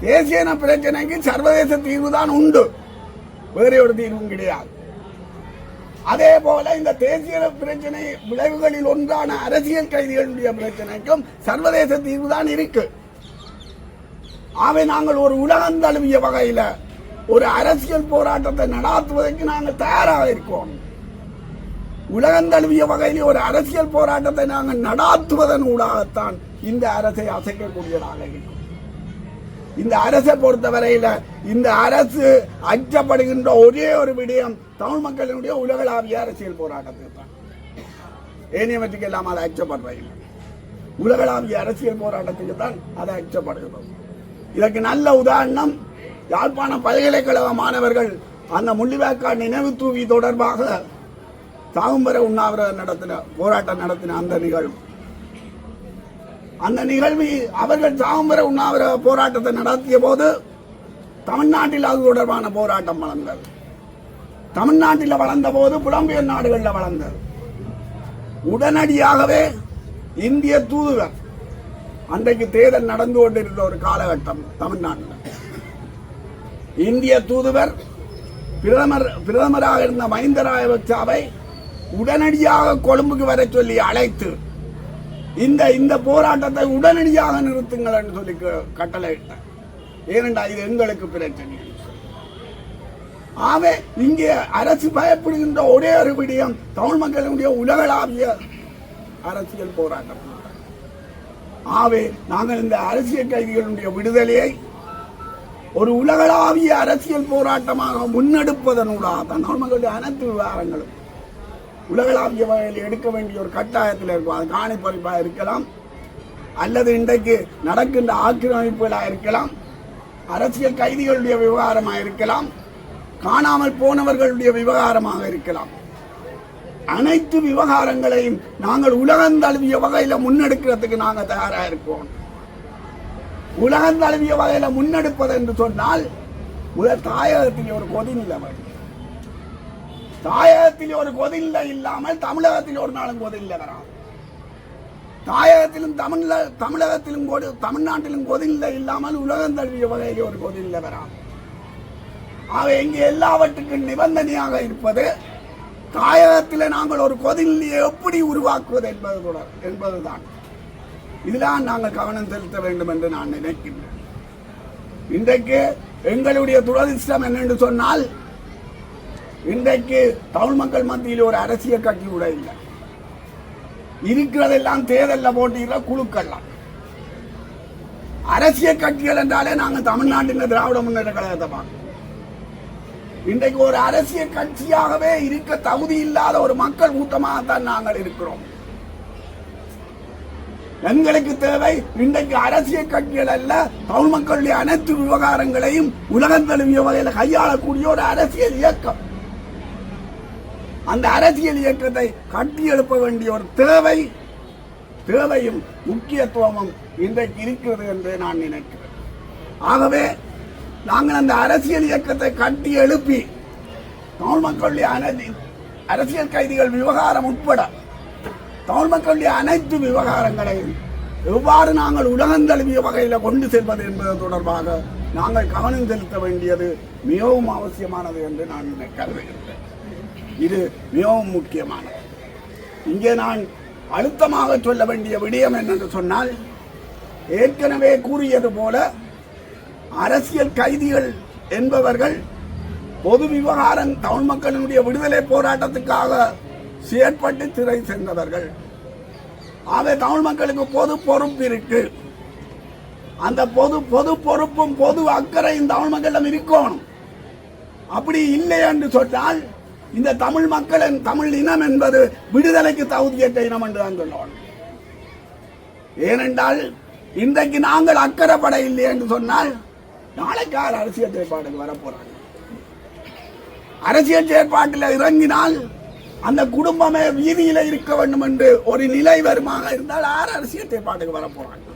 தேசிய இன பிரச்சனைக்கு சர்வதேச தீர்வு தான் உண்டு, வேற ஒரு தீர்வும் கிடையாது. அதே போல இந்த தேசிய பிரச்சனை விளைவுகளில் ஒன்றான அரசியல் கைதிகளுடைய பிரச்சனைக்கும் சர்வதேச தீர்வு தான் இருக்கு. ஆகவே நாங்கள் ஒரு உலகந்தழுவிய வகையில ஒரு அரசியல் போராட்டத்தை நடாத்துவதற்கு நாங்கள் தயாராக இருக்கோம். உலகந்தழுவிய வகையில் ஒரு அரசியல் போராட்டத்தை நாங்கள் நடாத்துவதன் ஊடாகத்தான் இந்த அரசை அசைக்கக்கூடியதாக இருக்கும். இந்த அரசை பொறுத்தவரையில இந்த அரசு அச்சப்படுகின்ற ஒரே ஒரு விடயம் தமிழ் மக்களினுடைய உலகளாவிய அரசியல் போராட்டத்தை தான். ஏனையவற்றுக்கு எல்லாம் அதை அச்சப்படுறீங்க. உலகளாவிய அரசியல் போராட்டத்துக்கு தான் அதை அச்சப்படுகிறோம். இதற்கு நல்ல உதாரணம் யாழ்ப்பாண பல்கலைக்கழக மாணவர்கள் அந்த முள்ளிவாய்க்கால் நினைவு தூவி தொடர்பாக சாகும்பர உண்ணாவிரத போராட்டம் நடத்தின அந்த நிகழ்வு. அந்த நிகழ்வில் அவர்கள் சாகும்பர உண்ணாவிரத போராட்டத்தை நடத்திய போது தமிழ்நாட்டில் அது தொடர்பான போராட்டம் வளர்ந்தது. தமிழ்நாட்டில் வளர்ந்த போது புலம்பெயர் நாடுகளில் வளர்ந்தது. உடனடியாகவே இந்திய தூதுவர், அன்றைக்கு தேர்தல் நடந்து கொண்டிருந்த ஒரு காலகட்டம் தமிழ்நாட்டில், இந்திய தூதுவர் பிரதமராக இருந்த மஹிந்த ராஜபக்சவை உடனடியாக கொழும்புக்கு வர சொல்லி அழைத்து இந்த போராட்டத்தை உடனடியாக நிறுத்துங்கள் என்று சொல்லி கட்டளையிட்டார். ஏனென்றால் இது எங்களுக்கு பிரச்சனை. ஆகவே இங்கே அரசு பயப்படுகின்ற ஒரே ஒரு விடயம் தமிழ் மக்களுடைய உலகளாவிய அரசியல் போராட்டம். ஆகவே நாங்கள் இந்த அரசியல் கைதிகளுடைய விடுதலையை ஒரு உலகளாவிய அரசியல் போராட்டமாக முன்னெடுப்பதனூடாக தான் தமிழ் மக்களுடைய அனைத்து விவகாரங்களும் உலகளாவிய வகையில் எடுக்க வேண்டிய ஒரு கட்டாயத்தில் இருக்கும். அது காணிப்பறிப்பாக இருக்கலாம், அல்லது இன்றைக்கு நடக்கின்ற ஆக்கிரமிப்புகளாக இருக்கலாம், அரசியல் கைதிகளுடைய விவகாரமாக இருக்கலாம், காணாமல் போனவர்களுடைய விவகாரமாக இருக்கலாம். அனைத்து விவகாரங்களையும் நாங்கள் உலகந்தழுவிய வகையில முன்னெடுக்கிறதுக்கு நாங்கள் தயாராக இருக்கோம். உலகந்தழுவிய வகையில முன்னெடுப்பது என்று சொன்னால் முதல் தாயகத்தில் ஒரு கொதிநிலை வேண்டும். தாயகத்தில் ஒரு கொதிநிலை இல்லாமல் தமிழகத்தில் ஒரு நாளும் கொதிநிலை வராது. தாயகத்திலும் தமிழகத்திலும் தமிழ்நாட்டிலும் கொதிநிலை இல்லாமல் உலகந்தழுவிய வகையில் ஒரு கொதிநிலை வராது. ஆக இங்கே எல்லாவற்றுக்கும் நிபந்தனையாக இருப்பது தாயகத்தில் நாங்கள் ஒரு கொதிநிலையை எப்படி உருவாக்குவது என்பதுதான். இதில் நாங்கள் கவனம் செலுத்த வேண்டும் என்று நான் நினைக்கின்றேன். இன்றைக்கு எங்களுடைய துரதிர்ஷ்டம் என்னென்று சொன்னால், இன்றைக்கு தமிழ் மக்கள் மத்தியில் ஒரு அரசியல் கட்சி கூட இல்லை. இருக்கிறதெல்லாம் தேர்தலில் போட்டியில குழுக்கள்லாம். அரசியல் கட்சிகள் என்றாலே நாங்கள் தமிழ்நாட்டின் திராவிட முன்னேற்ற கழகத்தை பார்க்கிறோம். இன்றைக்கு ஒரு அரசியல் கட்சியாகவே இருக்க தகுதி இல்லாத ஒரு மக்கள் கூட்டமாகத்தான் நாங்கள் இருக்கிறோம். எங்களுக்கு தேவை இன்றைக்கு அரசியல் கட்சிகள் அல்ல, தமிழ் மக்களுடைய அனைத்து விவகாரங்களையும் உலகந்தழுவிய வகையில் கையாளக்கூடிய ஒரு அரசியல் இயக்கம். அந்த அரசியல் இயக்கத்தை கட்டி எழுப்ப வேண்டிய ஒரு தேவையும் முக்கியத்துவமும் இன்றைக்கு இருக்கிறது என்று நான் நினைக்கிறேன். ஆகவே நாங்கள் அந்த அரசியல் இயக்கத்தை கட்டி எழுப்பி தமிழ் மக்களுடைய அரசியல் கைதிகள் விவகாரம் உட்பட தமிழ் மக்களுடைய அனைத்து விவகாரங்களையும் எவ்வாறு நாங்கள் உலகந்தழுவிய வகையில் கொண்டு செல்வது என்பது தொடர்பாக நாங்கள் கவனம் செலுத்த வேண்டியது மிகவும் அவசியமானது என்று நான் கருதுகிறேன். இது மிகவும் முக்கியமானது. இங்கே நான் அழுத்தமாக சொல்ல வேண்டிய விடயம் என்னென்று சொன்னால், ஏற்கனவே கூறியது போல அரசியல் கைதிகள் என்பவர்கள் பொது விவகாரம் தமிழ் மக்களினுடைய விடுதலை போராட்டத்துக்காக செயற்பட்டு சிறை சென்றவர்கள். ஆக தமிழ் மக்களுக்கு பொது பொறுப்பு இருக்கு. அந்த பொது பொறுப்பும் பொது அக்கறையும் தமிழ் மக்களிடம் இருக்கணும். அப்படி இல்லை என்று சொன்னால் இந்த தமிழ் மக்களின் தமிழ் இனம் என்பது விடுதலைக்கு தகுதியற்ற இனம் என்று தான் சொல்லணும். ஏனென்றால் இன்றைக்கு நாங்கள் அக்கறைப்பட இல்லை என்று சொன்னால் நாளைக்கு அரசியல் செயற்பாடுகள் வரப்போறாங்க. அரசியல் செயற்பாட்டில் இறங்கினால் அந்த குடும்பமே வீதியில இருக்க வேண்டும் என்று ஒரு நிலை வருமாக இருந்தால் அரசியல் செயற்பாட்டுக்கு வரப்போறாங்க.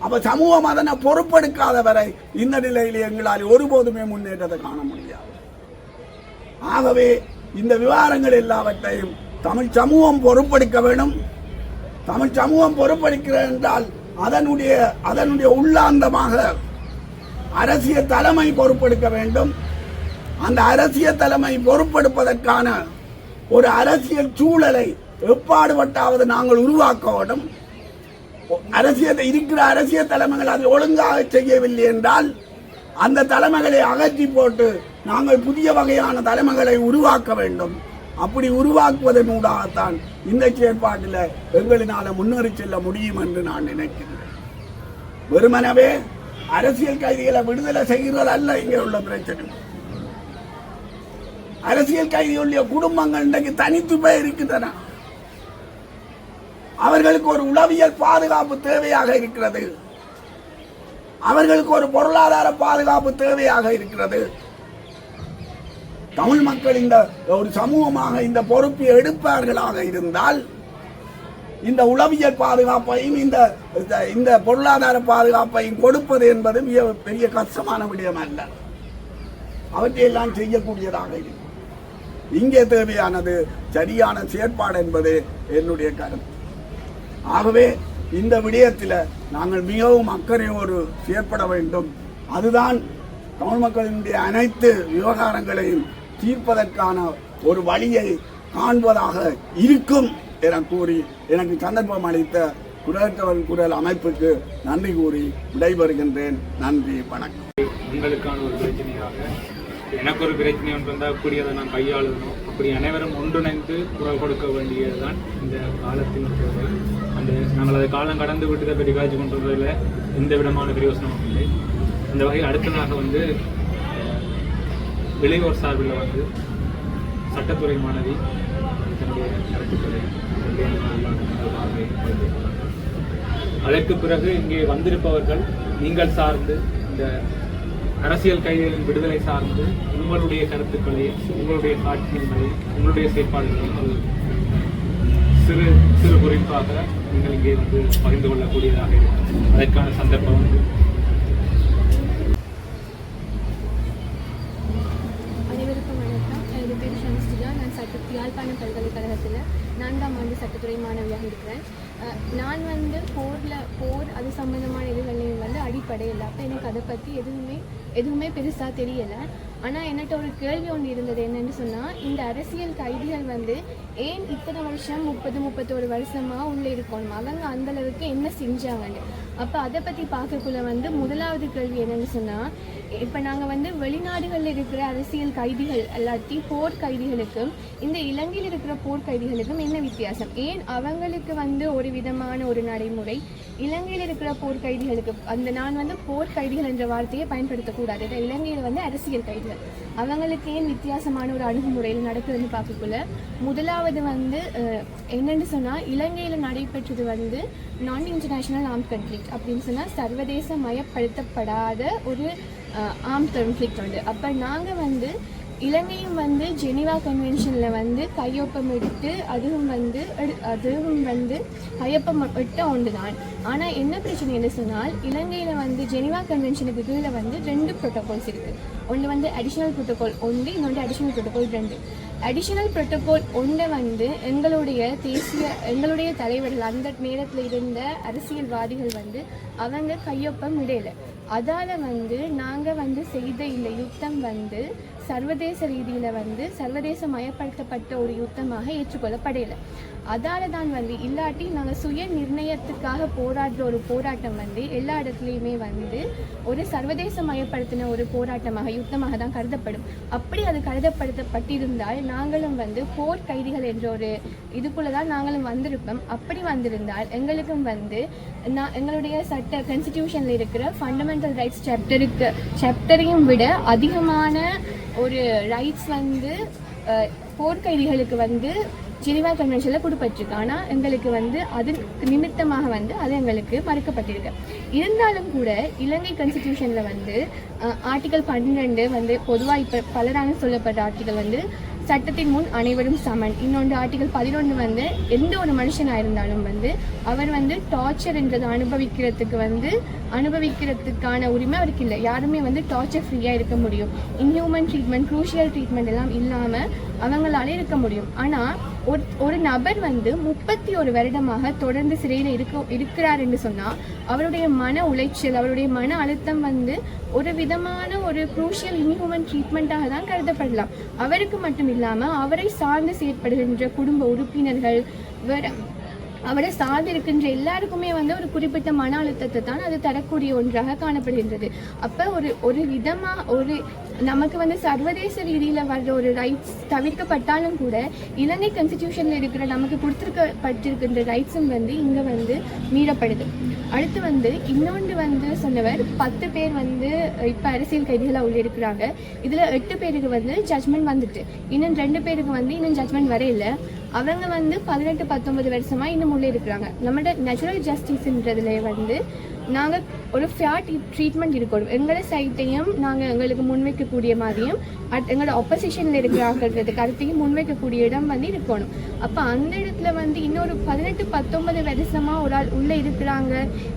அப்ப சமூகம் அதனை பொறுப்பெடுக்காத வரை இந்த நிலையில் எங்களால் ஒருபோதுமே முன்னேற்றத்தை காண முடியாது. ஆகவே இந்த விவகாரங்கள் எல்லாவற்றையும் தமிழ் சமூகம் பொறுப்பெடுக்க வேண்டும். தமிழ் சமூகம் பொறுப்பெடுக்கிறது என்றால் அதனுடைய உள்ளாந்தமாக அரசியல் தலைமை பொறுப்பெடுக்க வேண்டும். அந்த அரசியல் தலைமை பொறுப்பெடுப்பதற்கான ஒரு அரசியல் சூழலை எப்பாடுபட்டாவது நாங்கள் உருவாக்க வேண்டும். இருக்கிற அரசியல் தலைமைகள் அதை ஒழுங்காக செய்யவில்லை என்றால் அந்த தலைமைகளை அகற்றி போட்டு நாங்கள் புதிய வகையான தலைமைகளை உருவாக்க வேண்டும். அப்படி உருவாக்குவதன் ஊடாகத்தான் இந்த செயற்பாட்டில் எங்களினால முன்னேறி செல்ல முடியும் என்று நான் நினைக்கிறேன். வெறுமனவே அரசியல் கைதிகளை விடுதலை செய்கிறது அல்ல இங்கே உள்ள பிரச்சனை. அரசியல் கைதிகளுடைய குடும்பங்கள் இன்றைக்கு தனித்து போய் இருக்கின்றன. அவர்களுக்கு ஒரு உளவியல் பாதுகாப்பு தேவையாக இருக்கிறது. அவர்களுக்கு ஒரு பொருளாதார பாதுகாப்பு தேவையாக இருக்கிறது. தமிழ் மக்கள் இந்த ஒரு சமூகமாக இந்த பொறுப்பை எடுப்பார்களாக இருந்தால் இந்த உளவியல் பாதுகாப்பையும் இந்த பொருளாதார பாதுகாப்பையும் கொடுப்பது என்பது மிக பெரிய கஷ்டமான விடயம் அல்ல. அவற்றையெல்லாம் செய்யக்கூடியதாக இருக்கும். இங்கே தேவையானது சரியான செயற்பாடு என்பது என்னுடைய கருத்து. ஆகவே இந்த விடயத்தில் நாங்கள் மிகவும் அக்கறையோடு செயற்பட வேண்டும். அதுதான் தமிழ் மக்களினுடைய அனைத்து விவகாரங்களையும் தீர்ப்பதற்கான ஒரு வழியை காண்பதாக இருக்கும் என கூறி எனக்கு சந்தர்ப்பம் அளித்த குரல் குரல் அமைப்புக்கு நன்றி கூறி விடைபெறுகின்றேன். நன்றி, வணக்கம். உங்களுக்கான ஒரு பிரச்சனையாக எனக்கு ஒரு பிரச்சனை ஒன்று இருந்தால் அப்படி அதை நான் கையாளணும். அப்படி அனைவரும் ஒன்றிணைந்து குரல் கொடுக்க வேண்டியதுதான் இந்த காலத்தின் தேவை. நாங்கள் அதை காலம் கடந்து விட்டு பற்றி காய்ச்சி கொண்டு வருவதில் எந்த விதமான பிரயோசனமும் இல்லை. அந்த வகையில் அடுத்ததாக இளையோர் சார்பில் சட்டத்துறை மாணவி தன்னுடைய கருத்துக்களை அதற்கு பிறகு இங்கே வந்திருப்பவர்கள் நீங்கள் சார்ந்து இந்த அரசியல் கைதிகளின் விடுதலை சார்ந்து உங்களுடைய கருத்துக்களையும் உங்களுடைய சாட்சியங்களையும் உங்களுடைய செயற்பாடுகளையும் ஒரு சிறு சிறு குறிப்பாக நீங்கள் இங்கே வந்து பகிர்ந்து கொள்ளக்கூடியதாக இருக்கும். அதற்கான சந்தர்ப்பம் வந்து அனைவருக்கும் வணக்கம். எனது பேர் ஷம்ஸ்டியா. நான் யாழ்ப்பாணம் பல்கலைக்கழகத்தில் 4ஆம் ஆண்டு சட்டத்துறை மாணவியாக இருக்கிறேன். நான் வந்து போர் அது சம்பந்தமான இதுகளையும் வந்து அடிப்படையில் அப்போ எனக்கு அதை பற்றி எதுவுமே பெருசாக தெரியலை. ஆனால் என்கிட்ட ஒரு கேள்வி ஒன்று இருந்தது. என்னென்னு சொன்னால், இந்த அரசியல் கைதிகள் வந்து ஏன் இத்தனை வருஷம் 31 வருஷமாக உள்ளே இருக்கணும், அவங்க அந்தளவுக்கு என்ன செஞ்சாங்கன்னு. அப்போ அதை பற்றி பார்க்கக்குள்ள வந்து முதலாவது கேள்வி என்னென்னு சொன்னால், இப்போ நாங்கள் வந்து வெளிநாடுகளில் இருக்கிற அரசியல் கைதிகள் எல்லாத்தையும் போர் கைதிகளுக்கும் இந்த இலங்கையில் இருக்கிற போர் கைதிகளுக்கும் என்ன வித்தியாசம்? ஏன் அவங்களுக்கு வந்து ஒரு விதமான ஒரு நடைமுறை, இலங்கையில் இருக்கிற போர் கைதிகளுக்கு நான் வந்து போர் கைதிகள் என்ற வார்த்தையை பயன்படுத்தக்கூடாது. இலங்கையில் வந்து அரசியல் கைதிகள் அவங்களுக்கு ஏன் வித்தியாசமான ஒரு அணுகுமுறையில் நடக்குதுன்னு பார்க்கக்குள்ள முதலாவது வந்து என்னென்னு சொன்னால், இலங்கையில் நடைபெற்றது வந்து நான் இன்டர்நேஷ்னல் ஆர்ம்ட் கன்ஃப்ளிக்ட் அப்படின்னு சொன்னால் சர்வதேச மயப்படுத்தப்படாத ஒரு ஆர்ம்ட் கன்ஃப்ளிக்ட் உண்டு. அப்போ நாங்கள் வந்து இலங்கையும் வந்து ஜெனீவா கன்வென்ஷனில் வந்து கையொப்பம் எடுத்து அதுவும் வந்து கையொப்பம் இட்ட ஒன்று தான். ஆனால் என்ன பிரச்சனை என்று சொன்னால், இலங்கையில் வந்து ஜெனீவா கன்வென்ஷனுக்கு கீழே வந்து 2 ப்ரோட்டோகால்ஸ் இருக்குது. ஒன்று வந்து அடிஷ்னல் ப்ரோட்டோகால் 1, இன்னொன்று அடிஷ்னல் ப்ரோட்டோகால் 2. அடிஷ்னல் ப்ரோட்டோகால் 1 வந்து எங்களுடைய தலைவர்கள் அந்த நேரத்தில் இருந்த அரசியல்வாதிகள் வந்து அவங்க கையொப்பம் இடையில. அதால் வந்து நாங்கள் வந்து செய்த இந்த யுத்தம் வந்து சர்வதேச ரீதியில் வந்து சர்வதேச மயப்படுத்தப்பட்ட ஒரு யுத்தமாக ஏற்றுக்கொள்ளப்படையில. அதால் தான் வந்து இல்லாட்டி நாங்கள் சுய நிர்ணயத்துக்காக போராடுற ஒரு போராட்டம் வந்து எல்லா இடத்துலையுமே வந்து ஒரு சர்வதேச மயப்படுத்தின ஒரு போராட்டமாக யுத்தமாக தான் கருதப்படும். அப்படி அது கருதப்படுத்தப்பட்டிருந்தால் நாங்களும் வந்து போர் கைதிகள் என்ற ஒரு இதுக்குள்ளே தான் நாங்களும் வந்திருப்போம். அப்படி வந்திருந்தால் எங்களுக்கும் வந்து எங்களுடைய சட்ட கான்ஸ்டிடியூஷனில் இருக்கிற ஃபண்டமெண்டல் ரைட்ஸ் சாப்டரையும் விட அதிகமான ஒரு ரைட்ஸ் வந்து போர் கைதிகளுக்கு வந்து ஜெனீவா கன்வென்ஷனில் கொடுப்பட்டிருக்கு. ஆனால் எங்களுக்கு வந்து அது நிமித்தமாக வந்து அது எங்களுக்கு மறுக்கப்பட்டிருக்கு. இருந்தாலும் கூட இலங்கை கான்ஸ்டிடியூஷனில் வந்து ஆர்டிகல் 12 வந்து பொதுவாக இப்போ பலரான சொல்லப்பட்ட ஆர்டிகல் வந்து சட்டத்தின் முன் அனைவரும் சமன். இன்னொன்று ஆர்டிகல் 11 வந்து எந்த ஒரு மனுஷனாக இருந்தாலும் வந்து அவர் வந்து டார்ச்சர் என்றதை அனுபவிக்கிறதுக்கான உரிமை அவருக்கு இல்லை. யாருமே வந்து டார்ச்சர் ஃப்ரீயாக இருக்க முடியும். இன்ஹியூமன் ட்ரீட்மெண்ட், க்ரூஷியல் ட்ரீட்மெண்ட் எல்லாம் இல்லாமல் அவங்களால இருக்க முடியும். ஆனால் ஒரு நபர் வந்து 31 வருடமாக தொடர்ந்து சிறையில் இருக்கிறார் என்று சொன்னால் அவருடைய மன உளைச்சல், அவருடைய மன அழுத்தம் வந்து ஒரு விதமான ஒரு க்ரூஷியல் இன்ஹியூமன் ட்ரீட்மெண்ட்டாக தான் கருதப்படலாம். அவருக்கு மட்டும் இல்லாமல் அவரை சார்ந்து செயற்படுகின்ற குடும்ப உறுப்பினர்கள், அவரை சார்ந்து இருக்கின்ற எல்லாருக்குமே வந்து ஒரு குறிப்பிட்ட மன அழுத்தத்தை தான் அது தரக்கூடிய ஒன்றாக காணப்படுகின்றது. அப்போ ஒரு விதமாக நமக்கு வந்து சர்வதேச ரீதியில் வர்ற ஒரு ரைட்ஸ் தவிர்க்கப்பட்டாலும் கூட இலங்கை கான்ஸ்டிடியூஷனில் இருக்கிற நமக்கு கொடுத்துருக்கப்பட்டிருக்கின்ற ரைட்ஸும் வந்து இங்கே வந்து மீறப்படுது. அடுத்து வந்து இன்னொன்று வந்து சொன்னவர் 10 பேர் வந்து இப்போ அரசியல் கைதிகளாக உள்ள இருக்கிறாங்க. இதில் 8 பேருக்கு வந்து ஜட்மெண்ட் வந்துட்டு, இன்னும் 2 பேருக்கு வந்து இன்னும் ஜட்மெண்ட் வரையில. அவங்க வந்து 18-19 வருஷமாக இன்னும் உள்ளே இருக்கிறாங்க. நம்மளோட நேச்சுரல் ஜஸ்டிஸ்ன்றதுல வந்து நாங்கள் ஒரு ஃபேர் ட்ரீட்மெண்ட் இருக்கணும். எங்களோட சைட்டையும் நாங்கள் எங்களுக்கு முன்வைக்கக்கூடிய மாதிரியும் எங்களோட ஆப்போசிஷனில் இருக்கிற கருத்தையும் முன்வைக்கக்கூடிய இடம் வந்து இருக்கணும். அப்போ அந்த இடத்துல வந்து இன்னொரு 18-19 வருஷமாக ஒரு ஆள் உள்ளே இருக்கிறாங்க,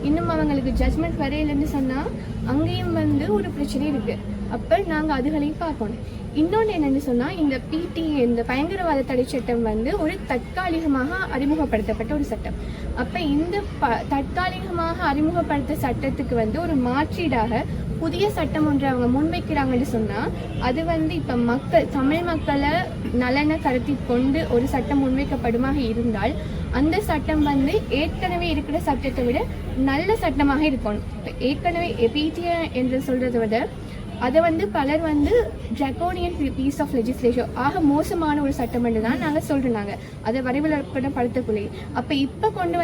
இன்னும் அவங்களுக்கு ஜட்மெண்ட் வரையிலன்னு சொன்னால் அங்கேயும் வந்து ஒரு பிரச்சனை இருக்குது. அப்போ நாங்கள் அதுகளையும் பார்க்கணும். இன்னொன்று என்னென்னு சொன்னால், இந்த PTA இந்த பயங்கரவாத தடை சட்டம் வந்து ஒரு தற்காலிகமாக அறிமுகப்படுத்தப்பட்ட ஒரு சட்டம். அப்போ இந்த தற்காலிகமாக அறிமுகப்படுத்த சட்டத்துக்கு வந்து ஒரு மாற்றீடாக புதிய சட்டம் ஒன்று அவங்க முன்வைக்கிறாங்கன்னு சொன்னால் அது வந்து இப்போ தமிழ் மக்களை நலனை கருத்தில் கொண்டு ஒரு சட்டம் முன்வைக்கப்படுமாக இருந்தால் அந்த சட்டம் வந்து ஏற்கனவே இருக்கிற சட்டத்தை விட நல்ல சட்டமாக இருக்கணும். இப்போ ஏற்கனவே PTA என்று சொல்கிறத விட அதை வந்து பலர் வந்து ட்ராகோனியன் பீஸ் ஆஃப் லெஜிஸ்லேஷன் ஆக மோசமான ஒரு சட்டம் என்று தான் நாங்கள் சொல்கிறாங்க. அதை வரைவிலக்கணப்படுத்தக்குள்ளே இப்போ கொண்டு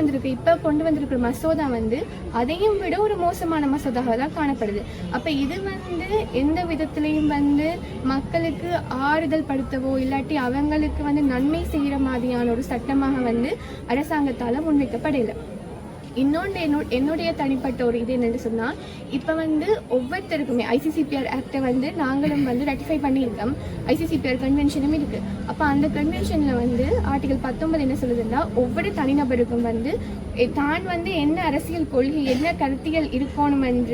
வந்திருக்கிற மசோதா வந்து அதையும் விட ஒரு மோசமான மசோதாவாக தான் காணப்படுது. அப்போ இது வந்து எந்த விதத்துலேயும் வந்து மக்களுக்கு ஆறுதல் படுத்தவோ இல்லாட்டி அவங்களுக்கு வந்து நன்மை செய்கிற மாதிரியான ஒரு சட்டமாக வந்து அரசாங்கத்தால் முன்வைக்கப்படலை. இன்னொன்று என்னுடைய தனிப்பட்ட ஒரு இது என்னென்னு சொன்னால், இப்போ வந்து ஒவ்வொருத்தருக்குமே ஐசிசிபிஆர் ஆக்டை வந்து நாங்களும் வந்து ரெட்டிஃபை பண்ணியிருக்கோம். ஐசிசிபிஆர் கன்வென்ஷனும் இருக்குது. அப்போ அந்த கன்வென்ஷனில் வந்து ஆர்டிகல் 19 என்ன சொல்லுதுன்னா, ஒவ்வொரு தனிநபருக்கும் வந்து தான் வந்து என்ன அரசியல் கொள்கை, என்ன கருத்தியல் இருக்கணும் என்ற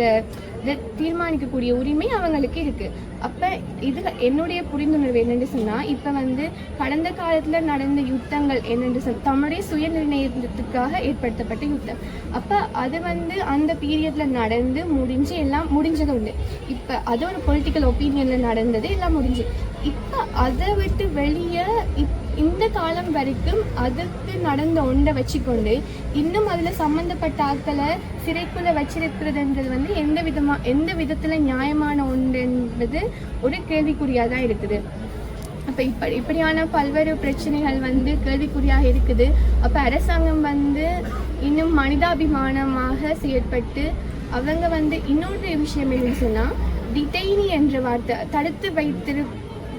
தீர்மானிக்கக்கூடிய உரிமை அவங்களுக்கு இருக்குது. அப்போ இது என்னுடைய புரிந்துணர்வு என்னென்னு சொன்னால், இப்போ வந்து கடந்த காலத்தில் நடந்த யுத்தங்கள் என்னென்று தம்முடைய சுயநிர்ணயத்துக்காக ஏற்படுத்தப்பட்ட யுத்தம். அப்போ அது வந்து அந்த பீரியடில் நடந்து முடிஞ்சு எல்லாம் முடிஞ்சது உண்டு. இப்போ அது ஒரு பொலிட்டிக்கல் ஒப்பீனியனில் நடந்தது, எல்லாம் முடிஞ்சு. இப்போ அதை விட்டு வெளியே இந்த காலம் வரைக்கும் அதுக்கு நடந்த ஒன்றை வச்சுக்கொண்டு இன்னும் அதில் சம்மந்தப்பட்ட ஆட்களை சிறைக்குள்ளே வச்சிருக்கிறதுன்றது வந்து எந்த விதத்தில் நியாயமான ஒன்று என்பது ஒரு கேள்விக்குறியாக தான் இருக்குது. அப்போ இப்படியான பல்வேறு பிரச்சனைகள் வந்து கேள்விக்குறியாக இருக்குது. அப்போ அரசாங்கம் வந்து இன்னும் மனிதாபிமானமாக செயற்பட்டு அவங்க வந்து இன்னொரு விஷயம் என்னன்னு சொன்னால், டிடைனி என்ற வார்த்தை, தடுத்து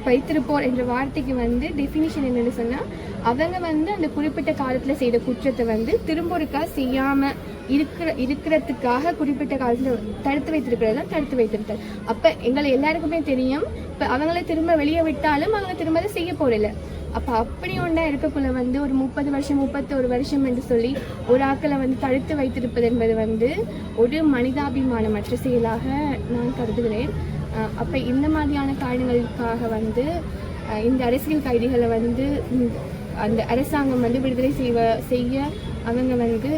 வைத்திருப்போர் என்ற வார்த்தைக்கு வந்து டெஃபினிஷன் என்னென்னு சொன்னால், அவங்க வந்து அந்த குறிப்பிட்ட காலத்தில் செய்த குற்றத்தை வந்து திரும்ப ஒருக்கா செய்யாமல் இருக்கிறதுக்காக குறிப்பிட்ட காலத்தில் தடுத்து வைத்திருக்கிறது தான் தடுத்து வைத்திருத்தல். அப்போ எங்களை எல்லாருக்குமே தெரியும், இப்போ அவங்கள திரும்ப வெளியே விட்டாலும் அவங்க திரும்ப அதை செய்ய போகிறதில்ல. அப்போ அப்படி ஒன்றா இருக்கக்குள்ள வந்து ஒரு 30 வருஷம் 31 வருஷம் என்று சொல்லி ஒரு ஆக்களை வந்து தடுத்து வைத்திருப்பது என்பது வந்து ஒரு மனிதாபிமானமற்ற செயலாக நான் கருதுகிறேன். அப்போ இந்த மாதிரியான காரணங்களுக்காக வந்து இந்த அரசியல் கைதிகளை வந்து அந்த அரசாங்கம் வந்து விடுதலை செய்ய அவங்க வந்து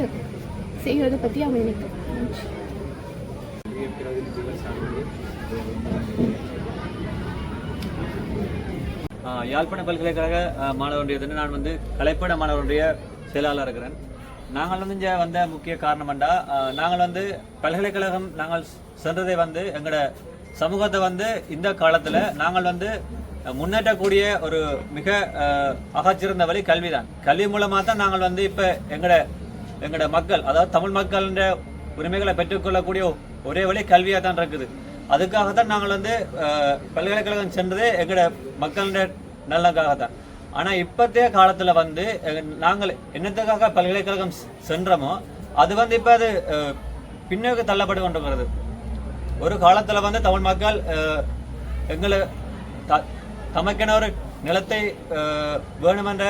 செய்வதை பற்றி அவங்க நினைக்கிறேன். யாழ்ப்பாண பல்கலைக்கழக மாணவருடைய நான் வந்து கலைப்பட மாணவருடைய செயலாளர் இருக்கிறேன். நாங்கள் வந்து இங்கே வந்த முக்கிய காரணம்டா, நாங்கள் வந்து பல்கலைக்கழகம் நாங்கள் சென்றதை வந்து எங்களோட சமூகத்தை வந்து இந்த காலத்தில் நாங்கள் வந்து முன்னேற்றக்கூடிய ஒரு மிக அகச்சிறந்த வழி கல்வி தான். கல்வி மூலமாக தான் நாங்கள் வந்து இப்போ எங்களோட மக்கள், அதாவது தமிழ் மக்களின் உரிமைகளை பெற்றுக்கொள்ளக்கூடிய ஒரே வழி கல்வியாக தான் இருக்குது. அதுக்காகத்தான் நாங்கள் வந்து பல்கலைக்கழகம் சென்றதே எங்களோட மக்களின் நல்லதுக்காக தான். ஆனால் இப்போத்தைய காலத்தில் வந்து நாங்கள் என்னத்துக்காக பல்கலைக்கழகம் சென்றோமோ அது வந்து இப்போ அது பின்னோக்கி தள்ளப்பட்டு கொண்டிருக்கிறது. ஒரு காலத்தில் வந்து தமிழ் மக்கள் எங்களை தமக்கென ஒரு நிலத்தை வேணுமென்ற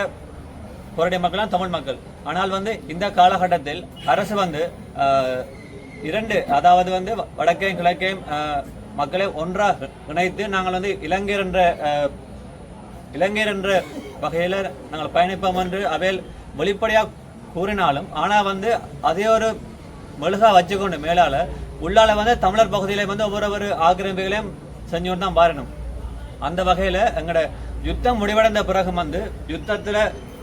போராடிய மக்கள் தமிழ் மக்கள். ஆனால் வந்து இந்த காலகட்டத்தில் அரசு வந்து இரண்டு, அதாவது வந்து வடக்கையும் கிழக்கையும் மக்களை ஒன்றாக இணைத்து நாங்கள் வந்து இளைஞர் என்ற வகையில் நாங்கள் பயணிப்போம் என்று அவையில் வெளிப்படையாக கூறினாலும், ஆனால் வந்து அதே ஒரு மெழுகா வச்சுக்கொண்டு மேலால் உள்ளால வந்து தமிழர் பகுதியில வந்து ஒவ்வொரு ஆக்கிரமிப்புகளையும் செஞ்சு கொண்டு தான் பாரணும். அந்த வகையில் எங்களோட யுத்தம் முடிவடைந்த பிறகு வந்து யுத்தத்தில்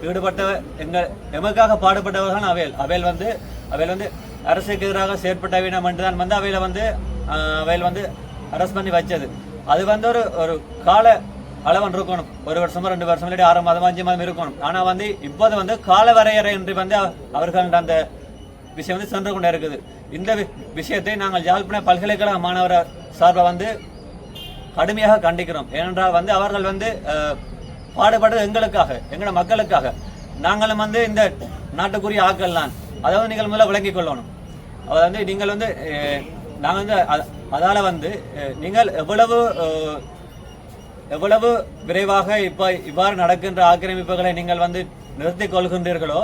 ஈடுபட்ட எமக்காக பாடுபட்டவர்கள் அவையில் வந்து அரசுக்கு எதிராக செயற்பட்டவினம் என்று தான் வந்து அவையில் வந்து அரெஸ்ட் பண்ணி வச்சது. அது வந்து ஒரு கால அளவன் இருக்கணும், 1 வருஷமோ 2 வருஷம் இல்லாட்டி 6 மாதம் 5 மாதம் இருக்கணும். ஆனால் வந்து இப்போது வந்து கால வரையறை என்று வந்து அவர்கள் அந்த விஷயம் வந்து சென்று கொண்டே இருக்குது. இந்த விஷயத்தை நாங்கள் யாழ்ப்பாண பல்கலைக்கழக மாணவர் சார்பாக வந்து கடுமையாக கண்டிக்கிறோம். ஏனென்றால் வந்து அவர்கள் வந்து பாடுபடுறது எங்களுக்காக, எங்களோட மக்களுக்காக. நாங்களும் வந்து இந்த நாட்டுக்குரிய ஆக்கள் தான். அதாவது நீங்கள் முதல்ல விளங்கிக் கொள்ளணும். அதாவது வந்து நீங்கள் வந்து நாங்கள் வந்து அதால் வந்து நீங்கள் எவ்வளவு விரைவாக இவ்வாறு நடக்கின்ற ஆக்கிரமிப்புகளை நீங்கள் வந்து நிறுத்திக் கொள்கின்றீர்களோ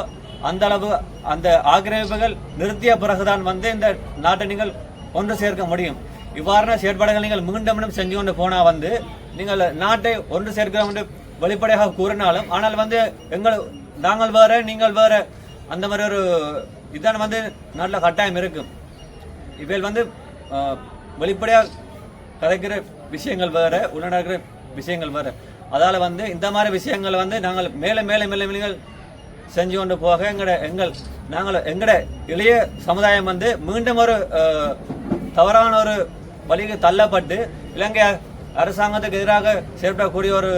அந்த அளவு அந்த ஆக்கிரமிப்புகள் நிறுத்திய பிறகுதான் வந்து இந்த நாட்டை நீங்கள் ஒன்று சேர்க்க முடியும். இவ்வாறான செயற்பாடுகள் நீங்கள் மீண்டும் செஞ்சு கொண்டு போனால் வந்து நீங்கள் நாட்டை ஒன்று சேர்க்கிறோம் என்று வெளிப்படையாக கூறினாலும், ஆனால் வந்து நாங்கள் வேற நீங்கள் வேற அந்த மாதிரி ஒரு இதான் வந்து நாட்டில் கட்டாயம் இருக்கும். இவையில் வந்து வெளிப்படையாக கதைக்கிற விஷயங்கள் வேற, உள்ள விஷயங்கள் வேற. அதால் வந்து இந்த மாதிரி விஷயங்கள் வந்து நாங்கள் மேலே செஞ்சு கொண்டு போக எங்களோட இளைய சமுதாயம் வந்து மீண்டும் ஒரு தவறான ஒரு வழிக்கு தள்ளப்பட்டு இலங்கை அரசாங்கத்துக்கு எதிராக செயற்படக்கூடிய ஒரு